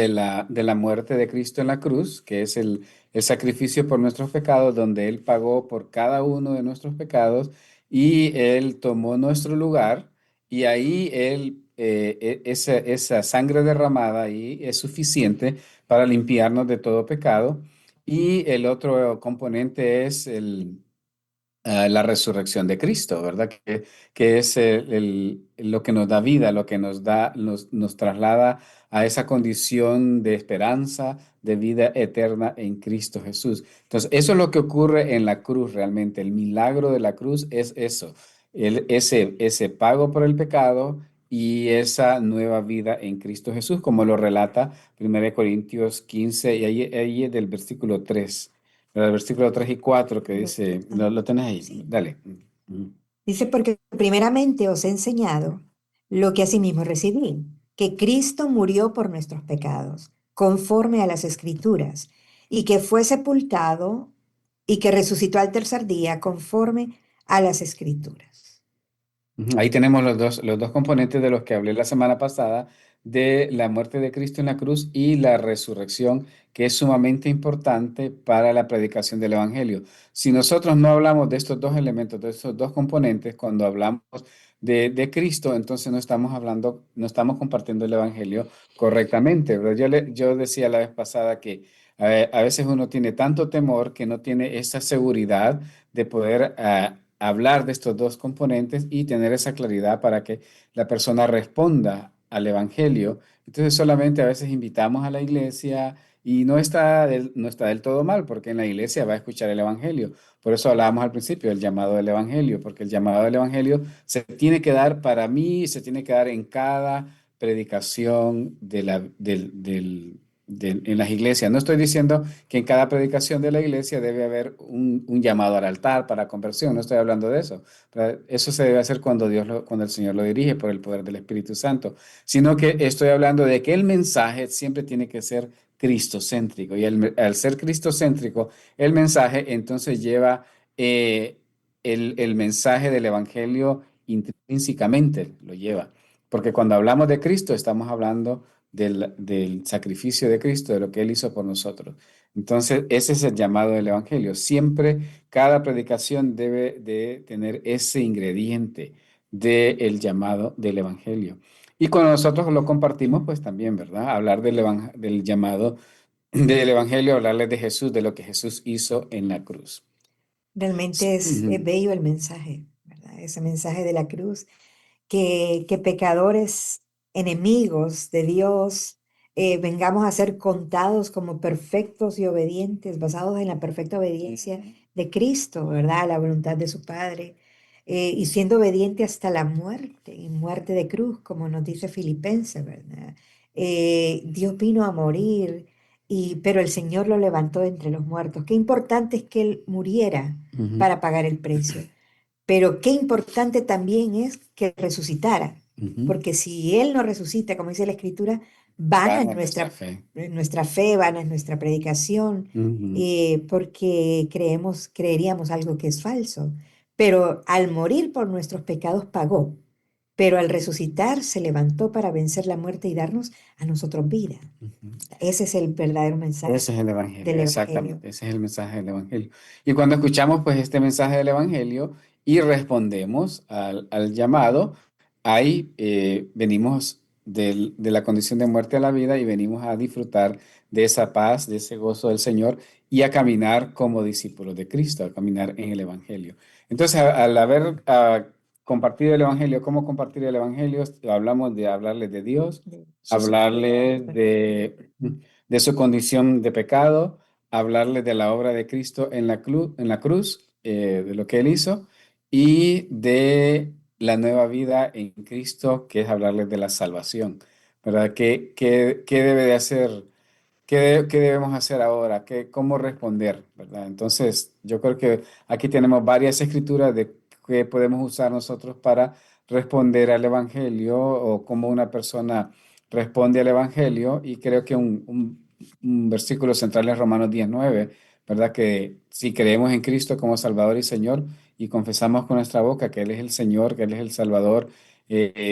la muerte de Cristo en la cruz, que es el sacrificio por nuestros pecados, donde Él pagó por cada uno de nuestros pecados y Él tomó nuestro lugar y ahí esa sangre derramada ahí es suficiente para limpiarnos de todo pecado. Y el otro componente es la resurrección de Cristo, ¿verdad? Que es lo que nos da vida, lo que nos traslada a esa condición de esperanza, de vida eterna en Cristo Jesús. Entonces, eso es lo que ocurre en la cruz realmente. El milagro de la cruz es eso, ese pago por el pecado y esa nueva vida en Cristo Jesús, como lo relata 1 Corintios 15 y ahí es del versículo 3. Pero el versículo 3 y 4 que dice, lo tenés ahí, Sí. dale. Ujú, Dice, porque primeramente os he enseñado lo que asimismo recibí, que Cristo murió por nuestros pecados, conforme a las Escrituras, y que fue sepultado y que resucitó al tercer día, conforme a las Escrituras. ujú. Ahí tenemos los dos componentes de los que hablé la semana pasada, de la muerte de Cristo en la cruz y la resurrección, que es sumamente importante para la predicación del Evangelio. Si nosotros no hablamos de estos dos elementos, de estos dos componentes, cuando hablamos de Cristo, entonces no estamos hablando, no estamos compartiendo el Evangelio correctamente, ¿verdad? Yo decía la vez pasada que a veces uno tiene tanto temor que no tiene esa seguridad de poder hablar de estos dos componentes y tener esa claridad para que la persona responda al Evangelio. Entonces solamente a veces invitamos a la iglesia y no está del todo mal, porque en la iglesia va a escuchar el Evangelio. Por eso hablábamos al principio del llamado del Evangelio, porque el llamado del Evangelio se tiene que dar para mí, se tiene que dar en cada predicación en las iglesias. No estoy diciendo que en cada predicación de la iglesia debe haber un llamado al altar para conversión, no estoy hablando de eso. Pero eso se debe hacer cuando cuando el Señor lo dirige por el poder del Espíritu Santo, sino que estoy hablando de que el mensaje siempre tiene que ser cristocéntrico y al ser cristocéntrico, el mensaje entonces lleva el mensaje del Evangelio intrínsecamente, lo lleva. Porque cuando hablamos de Cristo, estamos hablando del sacrificio de Cristo, de lo que Él hizo por nosotros. Entonces, ese es el llamado del Evangelio. Siempre, cada predicación debe de tener ese ingrediente del llamado del Evangelio. Y cuando nosotros lo compartimos, pues también, ¿verdad? Hablar del llamado del Evangelio, hablarles de Jesús, de lo que Jesús hizo en la cruz. Realmente es Ujú. bello el mensaje, ¿verdad? Ese mensaje de la cruz, que pecadores, enemigos de Dios, vengamos a ser contados como perfectos y obedientes, basados en la perfecta obediencia de Cristo, ¿verdad? A la voluntad de su Padre, y siendo obediente hasta la muerte, y muerte de cruz, como nos dice Filipenses, ¿verdad? Dios vino a morir, pero el Señor lo levantó de entre los muertos. Qué importante es que Él muriera Ujú, para pagar el precio. Pero qué importante también es que resucitara, ujú. porque si Él no resucita, como dice la Escritura, vana es Vana nuestra fe. nuestra fe, vana es nuestra predicación, Ujú, porque creeríamos algo que es falso. Pero al morir por nuestros pecados pagó, pero al resucitar se levantó para vencer la muerte y darnos a nosotros vida. ujú. Ese es el verdadero mensaje Ese es el Evangelio, del Evangelio. exactamente, ese es el mensaje del Evangelio. Y cuando escuchamos pues este mensaje del Evangelio y respondemos al llamado, ahí venimos de la condición de muerte a la vida y venimos a disfrutar de esa paz, de ese gozo del Señor y a caminar como discípulos de Cristo, a caminar en el Evangelio. Entonces, al haber compartido el Evangelio, ¿cómo compartir el Evangelio? Hablamos de hablarles de Dios, De sus hablarles de su condición de pecado, hablarle de la obra de Cristo en la cruz, de lo que Él hizo, y de la nueva vida en Cristo, que es hablarles de la salvación, ¿verdad? ¿Qué debe de hacer? ¿Qué debemos hacer ahora? ¿Cómo responder? ¿Verdad? Entonces, yo creo que aquí tenemos varias escrituras de que podemos usar nosotros para responder al Evangelio o cómo una persona responde al Evangelio. Y creo que un versículo central es Romanos 19, ¿verdad? Que si creemos en Cristo como Salvador y Señor y confesamos con nuestra boca que Él es el Señor, que Él es el Salvador,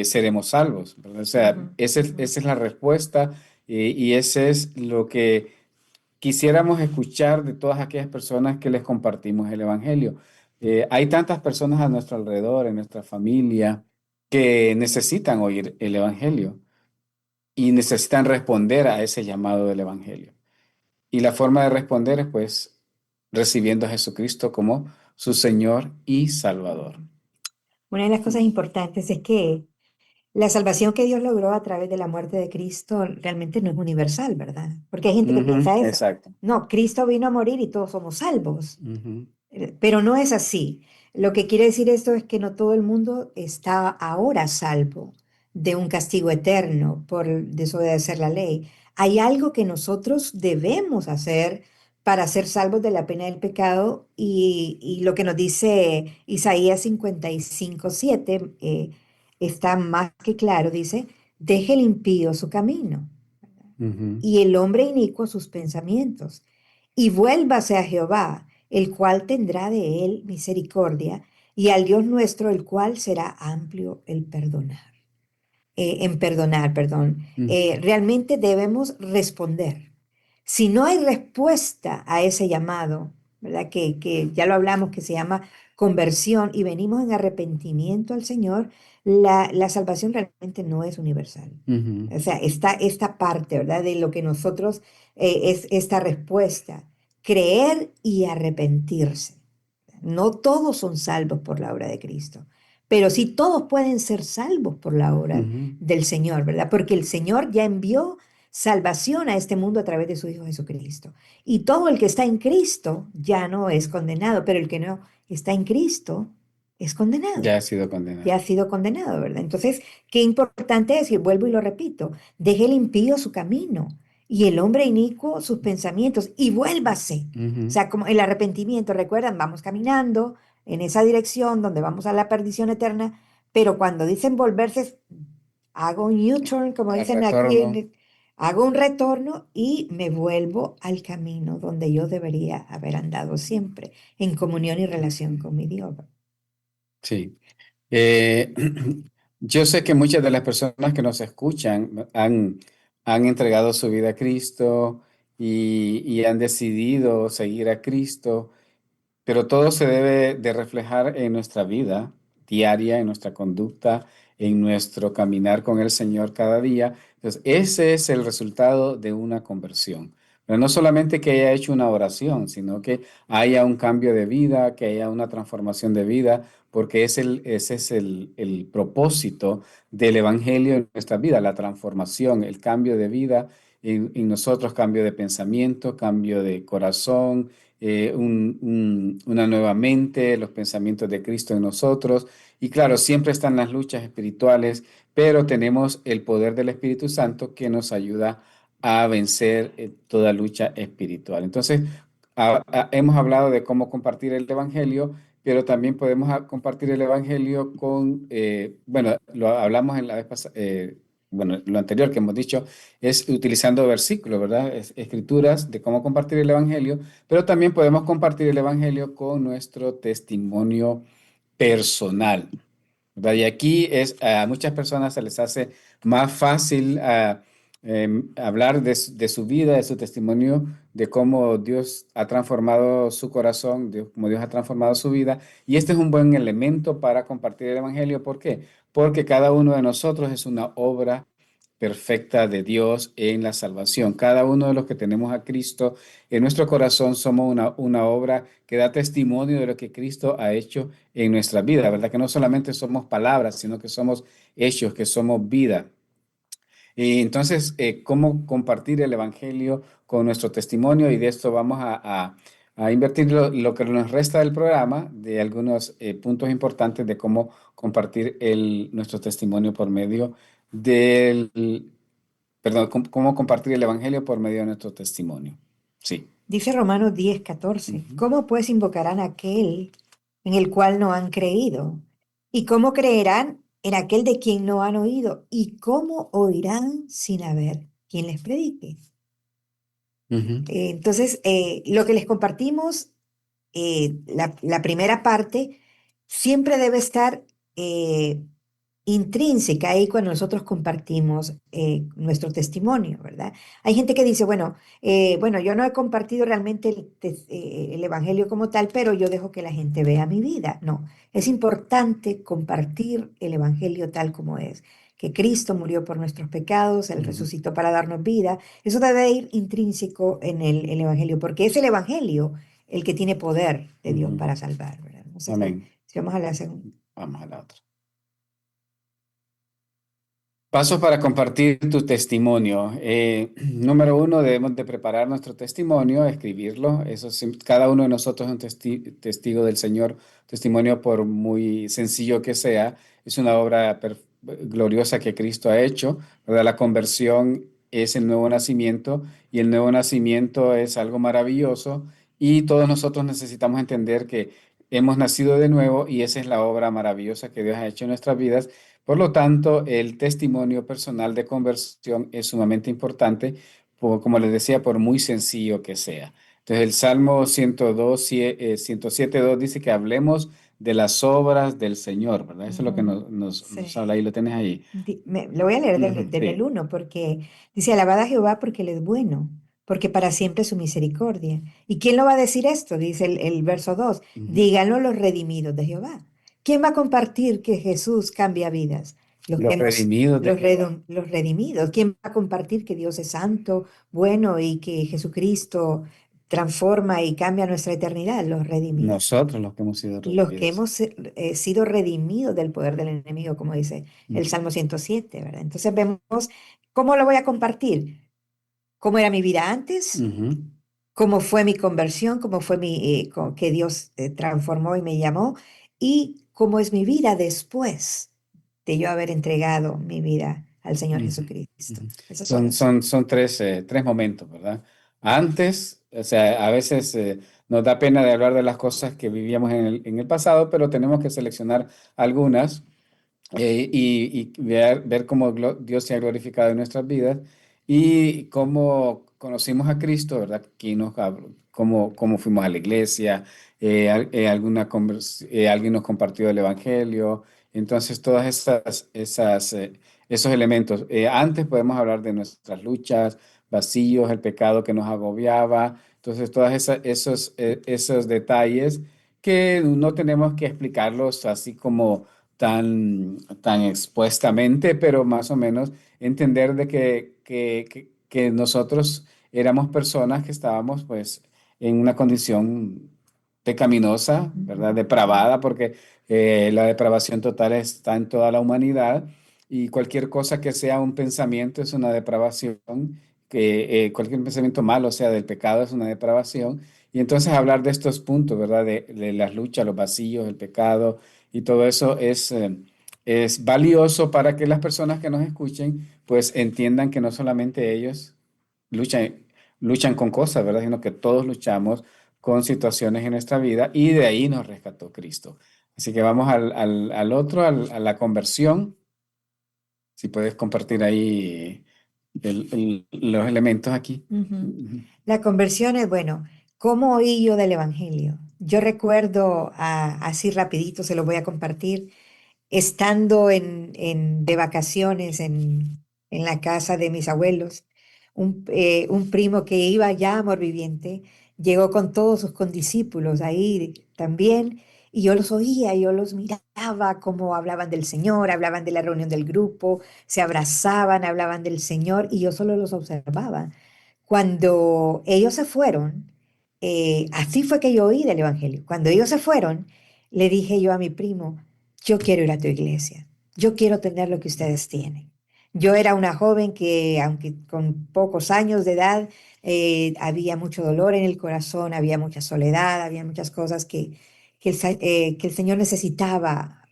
seremos salvos, ¿verdad? O sea, Ujú, ujú. esa es la respuesta y ese es lo que quisiéramos escuchar de todas aquellas personas que les compartimos el Evangelio. Hay tantas personas a nuestro alrededor, en nuestra familia, que necesitan oír el Evangelio y necesitan responder a ese llamado del Evangelio. Y la forma de responder es pues recibiendo a Jesucristo como su Señor y Salvador. Una de las cosas importantes es que la salvación que Dios logró a través de la muerte de Cristo realmente no es universal, ¿verdad? Porque hay gente que Ujú, piensa eso. exacto. No, Cristo vino a morir y todos somos salvos. Ujú, Pero no es así. Lo que quiere decir esto es que no todo el mundo está ahora salvo de un castigo eterno por desobedecer la ley. Hay algo que nosotros debemos hacer para ser salvos de la pena del pecado y lo que nos dice Isaías 55:7 está más que claro. Dice, deje el impío su camino ujú, y el hombre inicuo sus pensamientos, y vuélvase a Jehová, el cual tendrá de él misericordia, y al Dios nuestro, el cual será amplio el perdonar. En perdonar, perdón. ujú, Realmente debemos responder. Si no hay respuesta a ese llamado, ¿verdad? Que ya lo hablamos, que se llama conversión y venimos en arrepentimiento al Señor, la salvación realmente no es universal. Ujú. O sea, está esta parte, ¿verdad? De lo que nosotros, es esta respuesta, creer y arrepentirse. No todos son salvos por la obra de Cristo, pero sí todos pueden ser salvos por la obra Ujú. del Señor, ¿verdad? Porque el Señor ya envió salvación a este mundo a través de su Hijo Jesucristo. Y todo el que está en Cristo ya no es condenado, pero el que no está en Cristo es condenado, Ya ha sido ya condenado. ha sido condenado, ¿verdad? Entonces, qué importante es, y vuelvo y lo repito, deje el impío su camino y el hombre inicuo sus pensamientos y vuélvase. O Ujú. sea, como el arrepentimiento, recuerdan, vamos caminando en esa dirección donde vamos a la perdición eterna, pero cuando dicen volverse, hago un U-turn, como El dicen aquí, retorno. hago un retorno y me vuelvo al camino donde yo debería haber andado siempre, en comunión y relación Ujú. con mi Dios. Sí. Eh, yo sé que muchas de las personas que nos escuchan han entregado su vida a Cristo y han decidido seguir a Cristo. Pero todo se debe de reflejar en nuestra vida diaria, en nuestra conducta, en nuestro caminar con el Señor cada día. Entonces, ese es el resultado de una conversión. Pero no solamente que haya hecho una oración, sino que haya un cambio de vida, que haya una transformación de vida, porque ese es el propósito del Evangelio en nuestra vida, la transformación, el cambio de vida en nosotros, cambio de pensamiento, cambio de corazón, una nueva mente, los pensamientos de Cristo en nosotros. Y claro, siempre están las luchas espirituales, pero tenemos el poder del Espíritu Santo que nos ayuda a vencer toda lucha espiritual. Entonces, hemos hablado de cómo compartir el Evangelio, pero también podemos compartir el Evangelio con, bueno, lo hablamos en la vez pasada, bueno, lo anterior que hemos dicho es utilizando versículos, ¿verdad? Escrituras de cómo compartir el Evangelio, pero también podemos compartir el Evangelio con nuestro testimonio personal, ¿verdad? Y aquí a muchas personas se les hace más fácil hablar de su vida, de su testimonio, de cómo Dios ha transformado su corazón, cómo Dios ha transformado su vida. Y este es un buen elemento para compartir el Evangelio. ¿Por qué? Porque cada uno de nosotros es una obra perfecta de Dios en la salvación. Cada uno de los que tenemos a Cristo en nuestro corazón somos una obra que da testimonio de lo que Cristo ha hecho en nuestra vida, ¿verdad? Que no solamente somos palabras, sino que somos hechos, que somos vida. Y entonces, ¿cómo compartir el Evangelio con nuestro testimonio? Y de esto vamos a invertir lo que nos resta del programa, de algunos puntos importantes de cómo compartir nuestro testimonio por medio del, perdón, cómo compartir el Evangelio por medio de nuestro testimonio. Sí. Dice Romanos 10:14, Ujú. ¿cómo pues invocarán a aquel en el cual no han creído? ¿Y cómo creerán en aquel de quien no han oído? ¿Y cómo oirán sin haber quien les predique? Ujú. Entonces, lo que les compartimos, la primera parte, siempre debe estar eh, intrínseca ahí cuando nosotros compartimos nuestro testimonio, ¿verdad? Hay gente que dice, bueno, bueno, yo no he compartido realmente el evangelio como tal, pero yo dejo que la gente vea mi vida. No, es importante compartir el evangelio tal como es, que Cristo murió por nuestros pecados, Él Ujú. resucitó para darnos vida. Eso debe ir intrínseco en el evangelio, porque es el evangelio el que tiene poder de Dios Ujú. para salvar, ¿verdad? No sé si, Amén. si vamos a la segunda. Vamos a la otra. Pasos para compartir tu testimonio. Número uno, debemos de preparar nuestro testimonio, escribirlo. Cada uno de nosotros es un testigo del Señor. Testimonio, por muy sencillo que sea, es una obra gloriosa que Cristo ha hecho, ¿verdad? La conversión es el nuevo nacimiento y el nuevo nacimiento es algo maravilloso y todos nosotros necesitamos entender que hemos nacido de nuevo y esa es la obra maravillosa que Dios ha hecho en nuestras vidas. Por lo tanto, el testimonio personal de conversión es sumamente importante, como les decía, por muy sencillo que sea. Entonces, el Salmo 102, 107:2 dice que hablemos de las obras del Señor, ¿verdad? Eso es lo que Ujú. nos habla Sí. ahí, lo tienes ahí. Lo voy a leer Ujú, desde el sí. 1 porque dice, alabad a Jehová porque Él es bueno, porque para siempre es su misericordia. ¿Y quién lo va a decir esto? Dice el verso 2. Ujú. Díganlo los redimidos de Jehová. ¿Quién va a compartir que Jesús cambia vidas? Los que Los hemos, redimidos de Jehová. los redimidos. ¿Quién va a compartir que Dios es santo, bueno y que Jesucristo transforma y cambia nuestra eternidad? Los redimidos. Nosotros los que hemos sido Los que redimidos. hemos sido redimidos del poder del enemigo, como dice el Ujú. Salmo 107, ¿verdad? Entonces vemos cómo lo voy a compartir. ¿Cómo era mi vida antes? Ujú. ¿Cómo fue mi conversión? ¿Cómo fue que Dios transformó y me llamó? ¿Y cómo es mi vida después de yo haber entregado mi vida al Señor Ujú, Jesucristo? ujú. Esas son Son, las. son, son tres momentos, ¿verdad? Antes, o sea, a veces nos da pena de hablar de las cosas que vivíamos en el pasado, pero tenemos que seleccionar algunas y ver cómo Dios se ha glorificado en nuestras vidas y cómo conocimos a Cristo, ¿verdad? Aquí nos habló, cómo fuimos a la iglesia, alguien nos compartió el Evangelio, entonces todas esos elementos. Antes podemos hablar de nuestras luchas, vacíos, el pecado que nos agobiaba, entonces esos detalles que no tenemos que explicarlos así como tan expuestamente, pero más o menos entender de que nosotros éramos personas que estábamos pues en una condición pecaminosa, ¿verdad? Depravada, porque la depravación total está en toda la humanidad y cualquier cosa que sea un pensamiento es una depravación, que cualquier pensamiento malo, o sea, del pecado es una depravación. Y entonces hablar de estos puntos, ¿verdad? De las luchas, los vacíos, el pecado y todo eso es valioso para que las personas que nos escuchen pues entiendan que no solamente ellos luchan, luchan con cosas, ¿verdad? Sino que todos luchamos con situaciones en nuestra vida y de ahí nos rescató Cristo. Así que vamos al otro, a la conversión. Si puedes compartir ahí los elementos aquí. Ujú. Ujú. La conversión es, bueno, ¿cómo oí yo del Evangelio? Yo recuerdo, así rapidito se lo voy a compartir, estando de vacaciones en la casa de mis abuelos, un primo que iba ya a Amor Viviente llegó con todos sus condiscípulos ahí también, y yo los oía, yo los miraba cómo hablaban del Señor, hablaban de la reunión del grupo, se abrazaban, hablaban del Señor, y yo solo los observaba. Cuando ellos se fueron, así fue que yo oí del Evangelio. Cuando ellos se fueron, le dije yo a mi primo, yo quiero ir a tu iglesia, yo quiero tener lo que ustedes tienen. Yo era una joven que, aunque con pocos años de edad, había mucho dolor en el corazón, había mucha soledad, había muchas cosas que el Señor necesitaba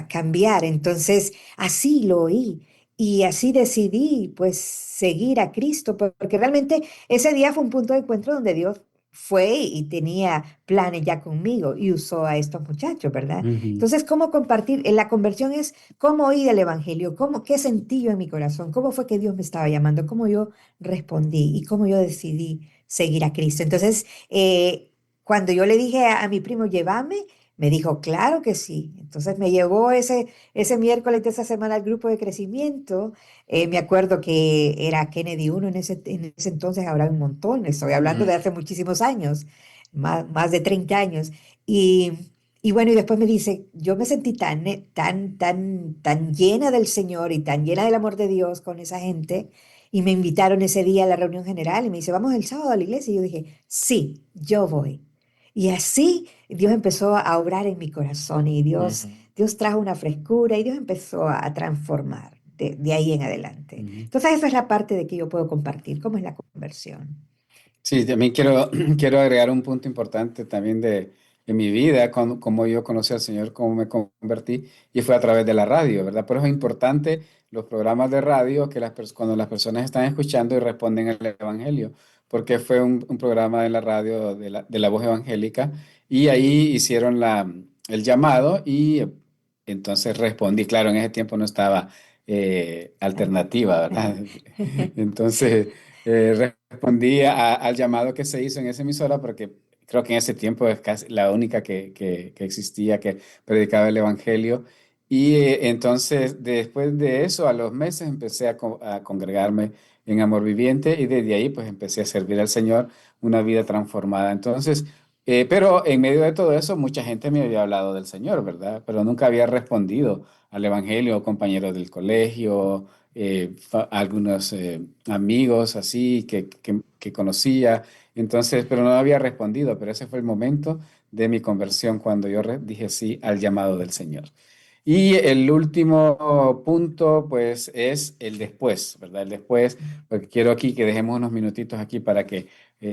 cambiar. Entonces, así lo oí. Y así decidí, pues, seguir a Cristo, porque realmente ese día fue un punto de encuentro donde Dios fue y tenía planes ya conmigo y usó a estos muchachos, ¿verdad? Ujú. Entonces, ¿cómo compartir? La conversión es cómo oí del Evangelio, qué sentí yo en mi corazón, cómo fue que Dios me estaba llamando, cómo yo respondí y cómo yo decidí seguir a Cristo. Entonces, cuando yo le dije a mi primo, llévame, me dijo, claro que sí. Entonces me llevó ese miércoles de esa semana al grupo de crecimiento. Me acuerdo que era Kennedy uno en ese entonces, ahora hay un montón, estoy hablando Ujú. de hace muchísimos años, más de 30 años. Y, y bueno, y después me dice, yo me sentí tan llena del Señor y tan llena del amor de Dios con esa gente. Y me invitaron ese día a la reunión general y me dice, vamos el sábado a la iglesia. Y yo dije, sí, yo voy. Y así Dios empezó a obrar en mi corazón y Dios, Ujú. Dios trajo una frescura y Dios empezó a transformar de ahí en adelante. Ujú. Entonces, esa es la parte de que yo puedo compartir, cómo es la conversión. Sí, también quiero agregar un punto importante también de mi vida, cómo yo conocí al Señor, cómo me convertí, y fue a través de la radio, ¿verdad? Por eso es importante los programas de radio cuando las personas están escuchando y responden al Evangelio, porque fue un programa de la radio de la Voz Evangélica, y ahí hicieron el llamado y entonces respondí. Claro, en ese tiempo no estaba alternativa, ¿verdad? Entonces respondí al llamado que se hizo en esa emisora porque creo que en ese tiempo es casi la única que existía que predicaba el Evangelio. Y entonces después de eso, a los meses empecé a congregarme en Amor Viviente y desde ahí pues empecé a servir al Señor, una vida transformada. Entonces, pero en medio de todo eso, mucha gente me había hablado del Señor, ¿verdad? Pero nunca había respondido al Evangelio, compañeros del colegio, algunos amigos así que conocía. Entonces, pero no había respondido, pero ese fue el momento de mi conversión cuando yo dije sí al llamado del Señor. Y el último punto, pues, es el después, ¿verdad? El después, porque quiero aquí que dejemos unos minutitos aquí para que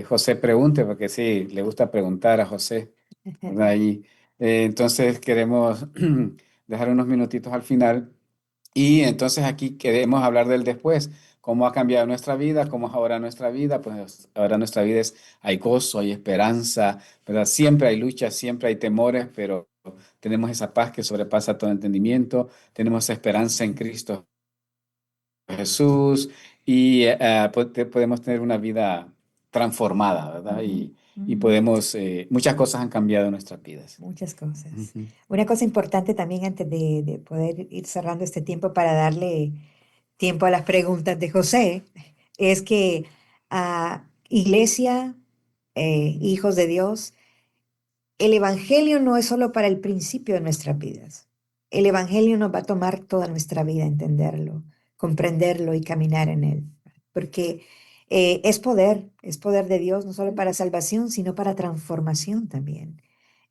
José pregunte, porque sí, le gusta preguntar a José, ¿verdad? Y entonces queremos dejar unos minutitos al final y entonces aquí queremos hablar del después, cómo ha cambiado nuestra vida, cómo es ahora nuestra vida. Pues ahora nuestra vida es, hay gozo, hay esperanza, ¿verdad? Siempre hay luchas, siempre hay temores, pero tenemos esa paz que sobrepasa todo entendimiento, tenemos esperanza en Cristo Jesús y podemos tener una vida transformada, ¿verdad? Ujú, Y ujú. podemos, muchas cosas han cambiado en nuestras vidas. Muchas cosas. Ujú. Una cosa importante también antes de poder ir cerrando este tiempo para darle tiempo a las preguntas de José es que iglesia, hijos de Dios, el Evangelio no es solo para el principio de nuestras vidas. El Evangelio nos va a tomar toda nuestra vida entenderlo, comprenderlo y caminar en él. Porque es poder de Dios, no solo para salvación, sino para transformación también.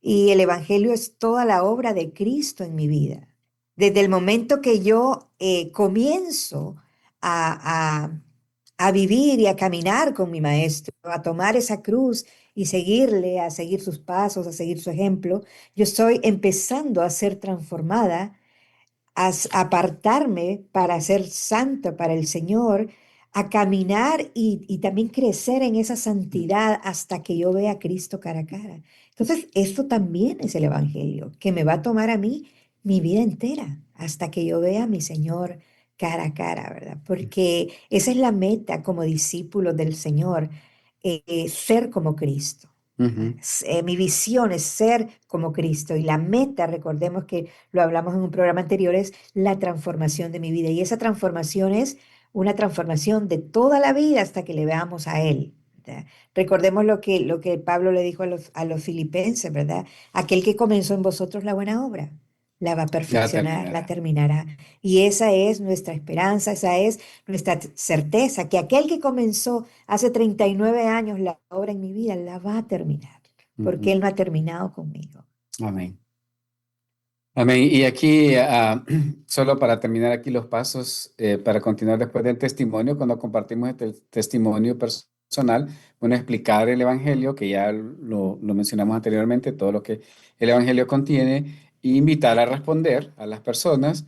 Y el Evangelio es toda la obra de Cristo en mi vida. Desde el momento que yo comienzo a, a a vivir y a caminar con mi maestro, a tomar esa cruz y seguirle, a seguir sus pasos, a seguir su ejemplo, yo estoy empezando a ser transformada, apartarme para ser santo para el Señor, a caminar y también crecer en esa santidad hasta que yo vea a Cristo cara a cara. Entonces, esto también es el Evangelio, que me va a tomar a mí mi vida entera hasta que yo vea a mi Señor cara a cara, ¿verdad? Porque esa es la meta como discípulos del Señor, ser como Cristo. ¿Verdad? Ujú. Mi visión es ser como Cristo y la meta, recordemos que lo hablamos en un programa anterior, es la transformación de mi vida. Y esa transformación es una transformación de toda la vida hasta que le veamos a Él. ¿Verdad? Recordemos lo que Pablo le dijo a los filipenses, ¿verdad? Aquel que comenzó en vosotros la buena obra, la va a Ya perfeccionar, la terminará. terminará. Y esa es nuestra esperanza, esa es nuestra certeza, que aquel que comenzó hace 39 años la obra en mi vida la va a terminar, porque Ujú. Él no ha terminado conmigo. Amén. Amén. Y aquí, solo para terminar aquí los pasos, para continuar después del testimonio, cuando compartimos este testimonio personal, bueno, explicar el Evangelio, que ya lo mencionamos anteriormente, todo lo que el Evangelio contiene, e invitar a responder a las personas,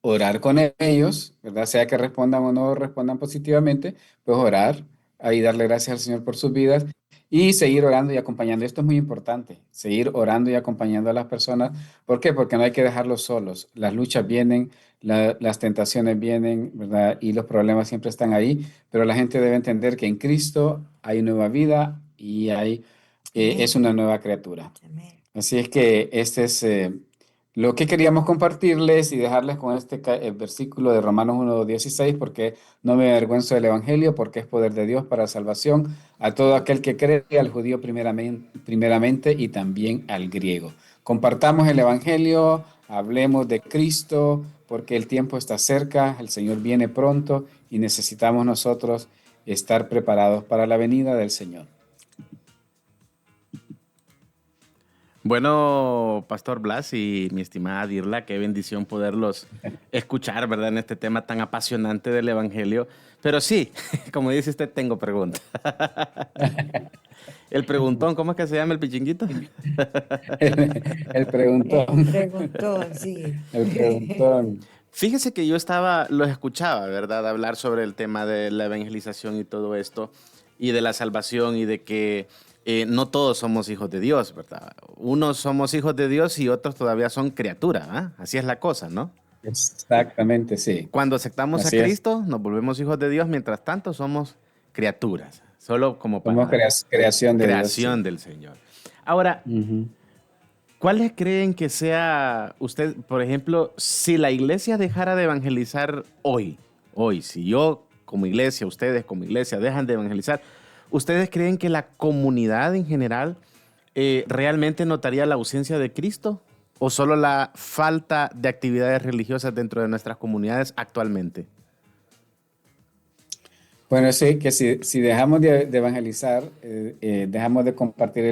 orar con ellos, ¿verdad? Sea que respondan o no respondan positivamente, pues orar, ahí darle gracias al Señor por sus vidas y seguir orando y acompañando. Esto es muy importante, seguir orando y acompañando a las personas. ¿Por qué? Porque no hay que dejarlos solos. Las luchas vienen, las tentaciones vienen, ¿verdad? Y los problemas siempre están ahí, pero la gente debe entender que en Cristo hay nueva vida y es Amén, una nueva criatura. amén. Así es que este es lo que queríamos compartirles y dejarles con este versículo de Romanos 1:16, porque no me avergüenzo del Evangelio, porque es poder de Dios para salvación a todo aquel que cree, al judío primeramente y también al griego. Compartamos el Evangelio, hablemos de Cristo, porque el tiempo está cerca, el Señor viene pronto y necesitamos nosotros estar preparados para la venida del Señor. Bueno, Pastor Blas y mi estimada Dirla, qué bendición poderlos escuchar, ¿verdad? En este tema tan apasionante del Evangelio. Pero sí, como dice usted, tengo preguntas. El preguntón, ¿cómo es que se llama el pichinguito? El El preguntón. preguntón, sí. El preguntón. Fíjese que yo los escuchaba, ¿verdad? Hablar sobre el tema de la evangelización y todo esto, y de la salvación y de que no todos somos hijos de Dios, ¿verdad? Unos somos hijos de Dios y otros todavía son criaturas, ¿ah? Así es la cosa, ¿no? Exactamente, sí. Cuando aceptamos a Así es. Cristo, nos volvemos hijos de Dios, mientras tanto somos criaturas, solo como Somos para creación de Dios, creación sí. del Señor. Ahora, Ujú. ¿cuáles creen que sea por ejemplo, si la iglesia dejara de evangelizar hoy, si yo como iglesia, ustedes como iglesia, dejan de evangelizar, ¿ustedes creen que la comunidad en general realmente notaría la ausencia de Cristo? ¿O solo la falta de actividades religiosas dentro de nuestras comunidades actualmente? Bueno, sí, que si dejamos de evangelizar, dejamos de compartir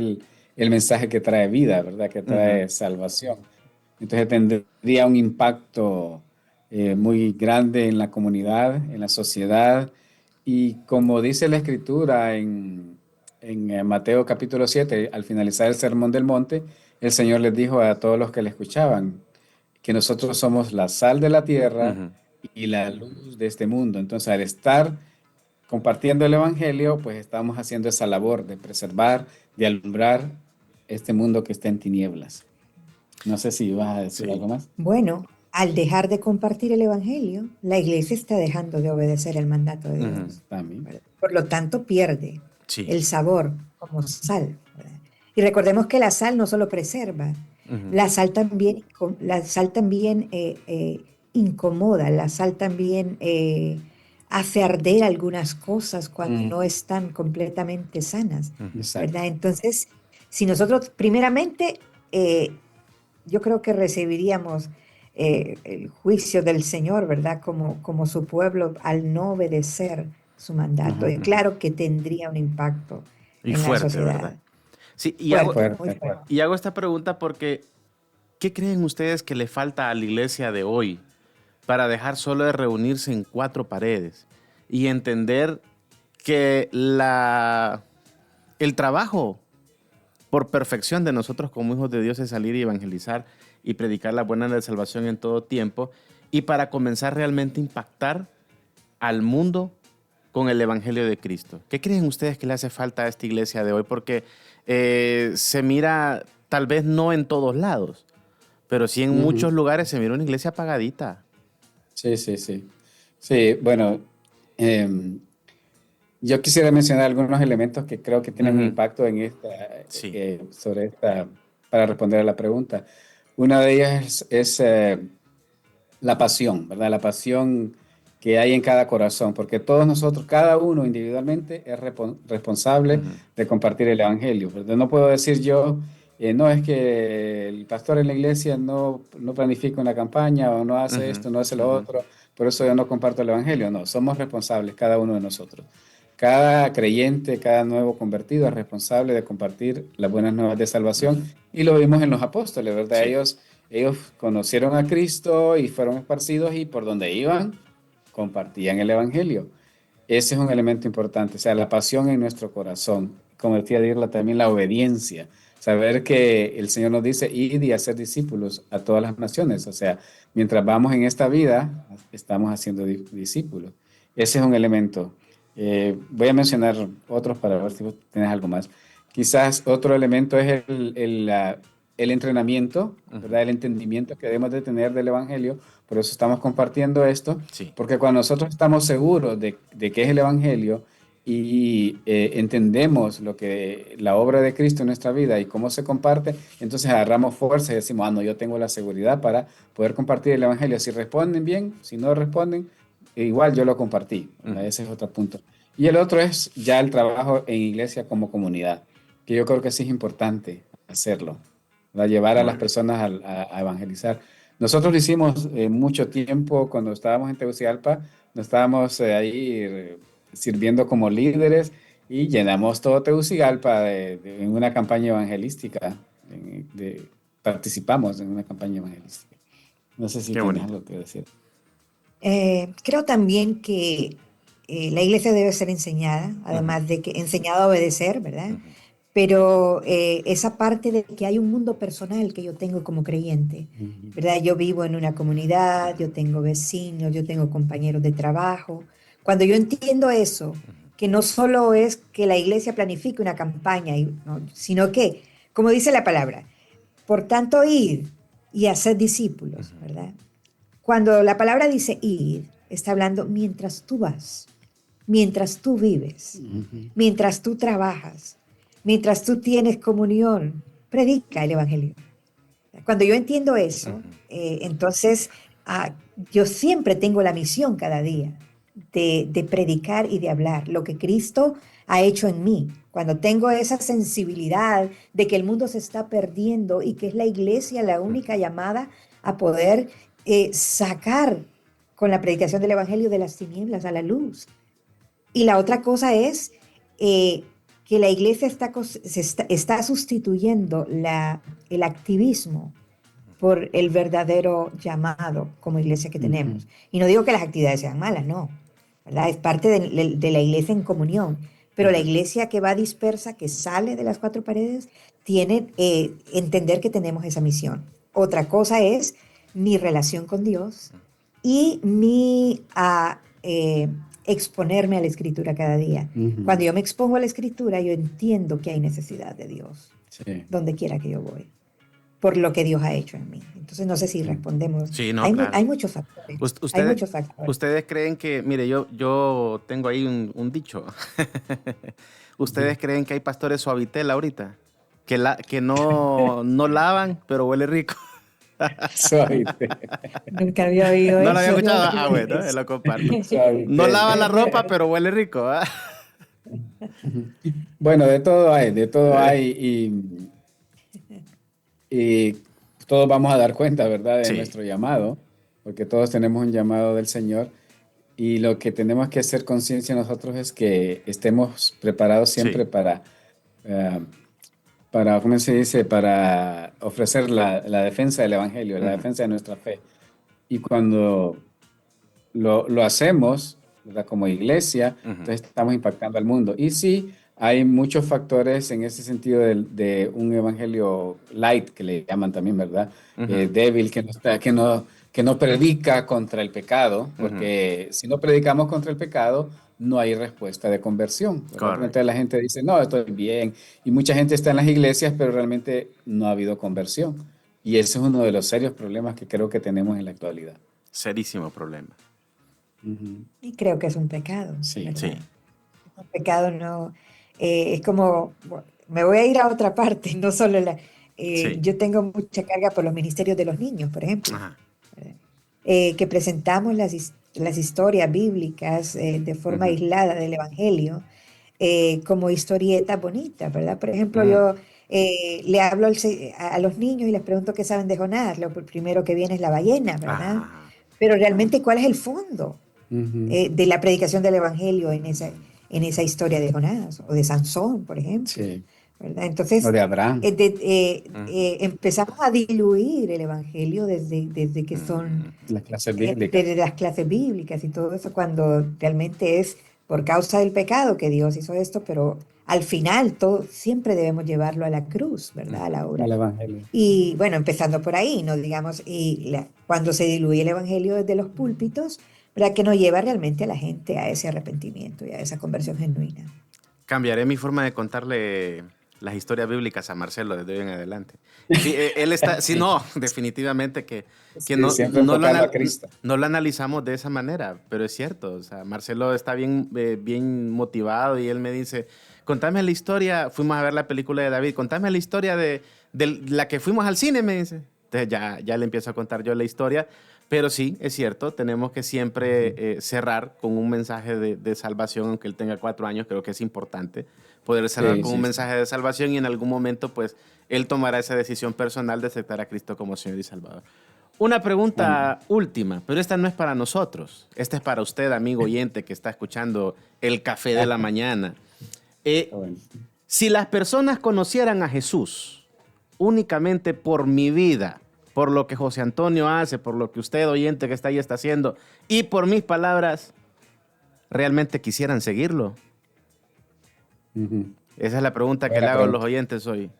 el mensaje que trae vida, ¿verdad? Que trae salvación. Entonces tendría un impacto muy grande en la comunidad, en la sociedad. Y como dice la Escritura en Mateo capítulo 7, al finalizar el Sermón del Monte, el Señor les dijo a todos los que le escuchaban que nosotros somos la sal de la tierra Ujú. y la luz de este mundo. Entonces, al estar compartiendo el Evangelio, pues estamos haciendo esa labor de preservar, de alumbrar este mundo que está en tinieblas. No sé si vas a decir Sí. algo más. Bueno, al dejar de compartir el Evangelio, la iglesia está dejando de obedecer el mandato de Ujú. Dios, También. ¿verdad? Por lo tanto, pierde Sí. el sabor como sal, ¿verdad? Y recordemos que la sal no solo preserva, Ujú. la sal también incomoda, la sal también hace arder algunas cosas cuando no están completamente sanas, Ujú. Exacto. ¿verdad? Entonces, si nosotros primeramente, eh, yo creo que recibiríamos el juicio del Señor, ¿verdad? Como su pueblo al no obedecer su mandato. Ajá. Y claro que tendría un impacto Y en la fuerte, ¿verdad? sociedad. Sí, Fuerte, muy Fuerte, fuerte. fuerte. y hago esta pregunta porque, ¿qué creen ustedes que le falta a la iglesia de hoy para dejar solo de reunirse en cuatro paredes y entender que el trabajo por perfección de nosotros como hijos de Dios es salir y evangelizar y predicar la buena de salvación en todo tiempo y para comenzar realmente a impactar al mundo con el Evangelio de Cristo? ¿Qué creen ustedes que le hace falta a esta iglesia de hoy? Porque se mira, tal vez no en todos lados, pero sí en Ujú. muchos lugares se mira una iglesia apagadita. Sí, sí, sí. Sí, bueno, em, yo quisiera mencionar algunos elementos que creo que tienen un Ujú. impacto en Sí. sobre esta, para responder a la pregunta. Una de ellas es la pasión, ¿verdad? La pasión que hay en cada corazón, porque todos nosotros, cada uno individualmente, es responsable Ujú. de compartir el Evangelio, ¿verdad? No puedo decir yo, no es que el pastor en la iglesia no planifica una campaña o no hace Ujú. esto, no hace lo Ujú. otro, por eso yo no comparto el Evangelio. No, somos responsables, cada uno de nosotros. Cada creyente, cada nuevo convertido es responsable de compartir las buenas nuevas de salvación Ujú. y lo vimos en los apóstoles, ¿verdad? Sí. Ellos conocieron a Cristo y fueron esparcidos y por donde iban compartían el Evangelio. Ese es un elemento importante, o sea, la pasión en nuestro corazón. Como decía Dirla, también la obediencia. Saber que el Señor nos dice, id y hacer discípulos a todas las naciones. O sea, mientras vamos en esta vida, estamos haciendo discípulos. Ese es un elemento. Voy a mencionar otros para ver si vos tenés algo más. Quizás otro elemento es el entrenamiento, Ujú. ¿verdad? El entendimiento que debemos de tener del Evangelio. Por eso estamos compartiendo esto, Sí. porque cuando nosotros estamos seguros de qué es el Evangelio y entendemos lo que la obra de Cristo en nuestra vida y cómo se comparte, entonces agarramos fuerza y decimos, ah, no, yo tengo la seguridad para poder compartir el Evangelio. Si responden bien, si no responden, igual yo lo compartí, ¿verdad? Ujú. Ese es otro punto. Y el otro es ya el trabajo en iglesia como comunidad, que yo creo que sí es importante hacerlo, ¿verdad? Llevar a las Muy bien. personas a evangelizar. Nosotros lo hicimos mucho tiempo cuando estábamos en Tegucigalpa, nos estábamos ahí sirviendo como líderes y llenamos todo Tegucigalpa en una campaña evangelística. Participamos en una campaña evangelística. No sé si Qué tienes bonito. algo que decir. Creo también que la iglesia debe ser enseñada, Ujú. además de que enseñada a obedecer, ¿verdad? Ujú. Pero esa parte de que hay un mundo personal que yo tengo como creyente, Ujú. ¿verdad? Yo vivo en una comunidad, Ujú. yo tengo vecinos, yo tengo compañeros de trabajo. Cuando yo entiendo eso, que no solo es que la iglesia planifique una campaña, no, sino que, como dice la palabra, por tanto, id y hacer discípulos, Ujú. ¿verdad? Cuando la palabra dice ir, está hablando mientras tú vas, mientras tú vives, Ujú. mientras tú trabajas, mientras tú tienes comunión, predica el Evangelio. Cuando yo entiendo eso, Ujú. entonces yo siempre tengo la misión cada día de predicar y de hablar lo que Cristo ha hecho en mí. Cuando tengo esa sensibilidad de que el mundo se está perdiendo y que es la iglesia la única llamada a poder sacar con la predicación del Evangelio de las tinieblas a la luz. Y la otra cosa es que la iglesia está sustituyendo el activismo por el verdadero llamado como iglesia que tenemos. Y no digo que las actividades sean malas, no, ¿verdad? Es parte de la iglesia en comunión, pero la iglesia que va dispersa, que sale de las cuatro paredes, tiene entender que tenemos esa misión. Otra cosa es mi relación con Dios y mi exponerme a la escritura cada día. Cuando yo me expongo a la escritura, yo entiendo que hay necesidad de Dios, donde quiera que yo voy, por lo que Dios ha hecho en mí. Entonces, no sé si respondemos. Sí, no, hay, claro. hay muchos factores. Hay muchos factores. Ustedes creen que, mire, yo tengo ahí un dicho. ¿Ustedes creen que hay pastores suavitel ahorita? Que no lavan, pero huele rico. Suavitel. Nunca había oído eso. ¿No lo había escuchado? ¿No? Ah, bueno, lo comparto. Suavitel. No lava la ropa, pero huele rico. ¿Ah? Bueno, de todo hay y todos vamos a dar cuenta, ¿verdad?, de nuestro llamado, porque todos tenemos un llamado del Señor y lo que tenemos que hacer conciencia nosotros es que estemos preparados siempre para, ¿cómo se dice?, para ofrecer la defensa del Evangelio, la defensa de nuestra fe. Y cuando lo hacemos, ¿verdad?, como iglesia, entonces estamos impactando al mundo. Y sí, hay muchos factores en ese sentido de un evangelio light, que le llaman también, ¿verdad? Débil, que no predica contra el pecado, porque si no predicamos contra el pecado, no hay respuesta de conversión. Entonces la gente dice, no, estoy bien. Y mucha gente está en las iglesias, pero realmente no ha habido conversión. Y ese es uno de los serios problemas que creo que tenemos en la actualidad. Serísimo problema. Y creo que es un pecado. Sí, ¿verdad? sí. Un pecado no... es como, bueno, me voy a ir a otra parte, no solo yo tengo mucha carga por los ministerios de los niños, por ejemplo, que presentamos las historias bíblicas de forma aislada del Evangelio como historietas bonitas, ¿verdad? Por ejemplo, yo le hablo a los niños y les pregunto qué saben de Jonás, lo primero que viene es la ballena, ¿verdad? Pero realmente, ¿cuál es el fondo de la predicación del Evangelio en esa historia de Jonás o de Sansón, por ejemplo? Sí. ¿Verdad? Entonces, O de Abraham. empezamos a diluir el Evangelio desde que son Las clases bíblicas. desde las clases bíblicas y todo eso, cuando realmente es por causa del pecado que Dios hizo esto, pero al final todo siempre debemos llevarlo a la cruz, ¿verdad? A la obra. Al Evangelio. Y bueno, empezando por ahí, ¿no? Digamos, cuando se diluye el Evangelio desde los púlpitos, ¿verdad?, que no lleva realmente a la gente a ese arrepentimiento y a esa conversión genuina. Cambiaré mi forma de contarle las historias bíblicas a Marcelo desde hoy en adelante. Sí, él está, sí, no, definitivamente que no lo analizamos de esa manera, pero es cierto. O sea, Marcelo está bien motivado y él me dice, contame la historia, fuimos a ver la película de David, contame la historia de la que fuimos al cine, me dice. Entonces ya le empiezo a contar yo la historia. Pero sí, es cierto, tenemos que siempre cerrar con un mensaje de salvación, aunque él tenga 4 años, creo que es importante poder cerrar con un mensaje de salvación y en algún momento, pues, él tomará esa decisión personal de aceptar a Cristo como Señor y Salvador. Una pregunta última, pero esta no es para nosotros, esta es para usted, amigo oyente, que está escuchando el Café de la Mañana. Si las personas conocieran a Jesús únicamente por mi vida, por lo que José Antonio hace, por lo que usted, oyente que está ahí, está haciendo, y por mis palabras, ¿realmente quisieran seguirlo? Esa es la pregunta que le hago a los oyentes hoy.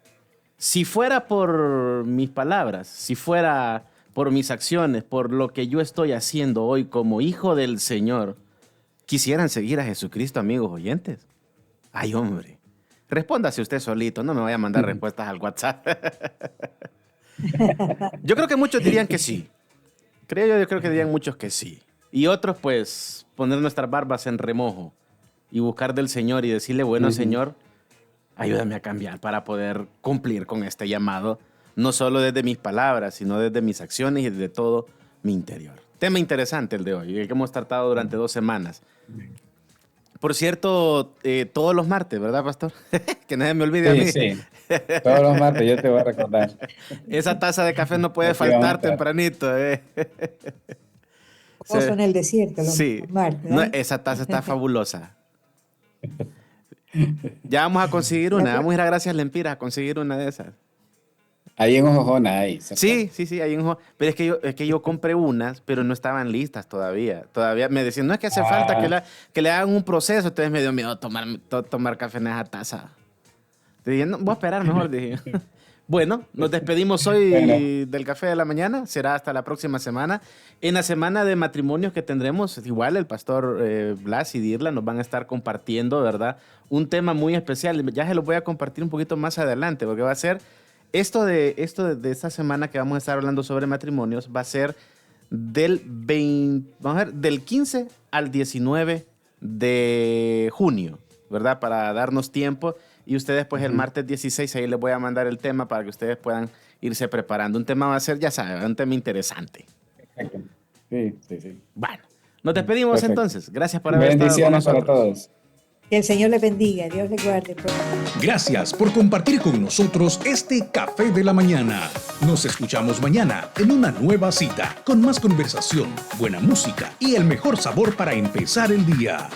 Si fuera por mis palabras, si fuera por mis acciones, por lo que yo estoy haciendo hoy como hijo del Señor, ¿quisieran seguir a Jesucristo, amigos oyentes? Ay, hombre. Respóndase usted solito, no me vaya a mandar respuestas al WhatsApp. Yo creo que muchos dirían que sí. Yo creo que dirían muchos que sí. Y otros, pues, poner nuestras barbas en remojo y buscar del Señor y decirle, bueno, Señor, ayúdame a cambiar para poder cumplir con este llamado, no solo desde mis palabras, sino desde mis acciones y desde todo mi interior. Tema interesante el de hoy, el que hemos tratado durante 2 semanas. Por cierto, todos los martes, ¿verdad, pastor? Que nadie me olvide a mí. Sí. Todos los martes yo te voy a recordar. Esa taza de café no puede Aquí vamos a faltar estar. tempranito. Oso en el desierto, los Sí, martes, no, ¿eh? esa taza está fabulosa. Ya vamos a conseguir una. Vamos a ir a Gracias Lempiras a conseguir una de esas. Ahí en Ojojona hay. ¿cierto? Sí, hay un pero es que yo compré unas, pero no estaban listas todavía. Todavía me decían, no es que hace falta que le hagan un proceso. Entonces me dio miedo tomar café en esa taza. Te dije, no, voy a esperar mejor, dije. Bueno, nos despedimos hoy del Café de la Mañana. Será hasta la próxima semana. En la semana de matrimonios que tendremos, igual el pastor Blas y Dirla nos van a estar compartiendo, ¿verdad? Un tema muy especial. Ya se lo voy a compartir un poquito más adelante, porque va a ser esto de esta semana que vamos a estar hablando sobre matrimonios, va a ser del 15 al 19 de junio, ¿verdad? Para darnos tiempo. Y ustedes, pues, el martes 16, ahí les voy a mandar el tema para que ustedes puedan irse preparando. Un tema va a ser, ya saben, un tema interesante. Perfecto. Sí. Bueno, nos despedimos Perfecto. entonces. Gracias por haber estado con Bendiciones para nosotros. todos. Que el Señor le bendiga, Dios le guarde. Gracias por compartir con nosotros este Café de la Mañana. Nos escuchamos mañana en una nueva cita con más conversación, buena música y el mejor sabor para empezar el día.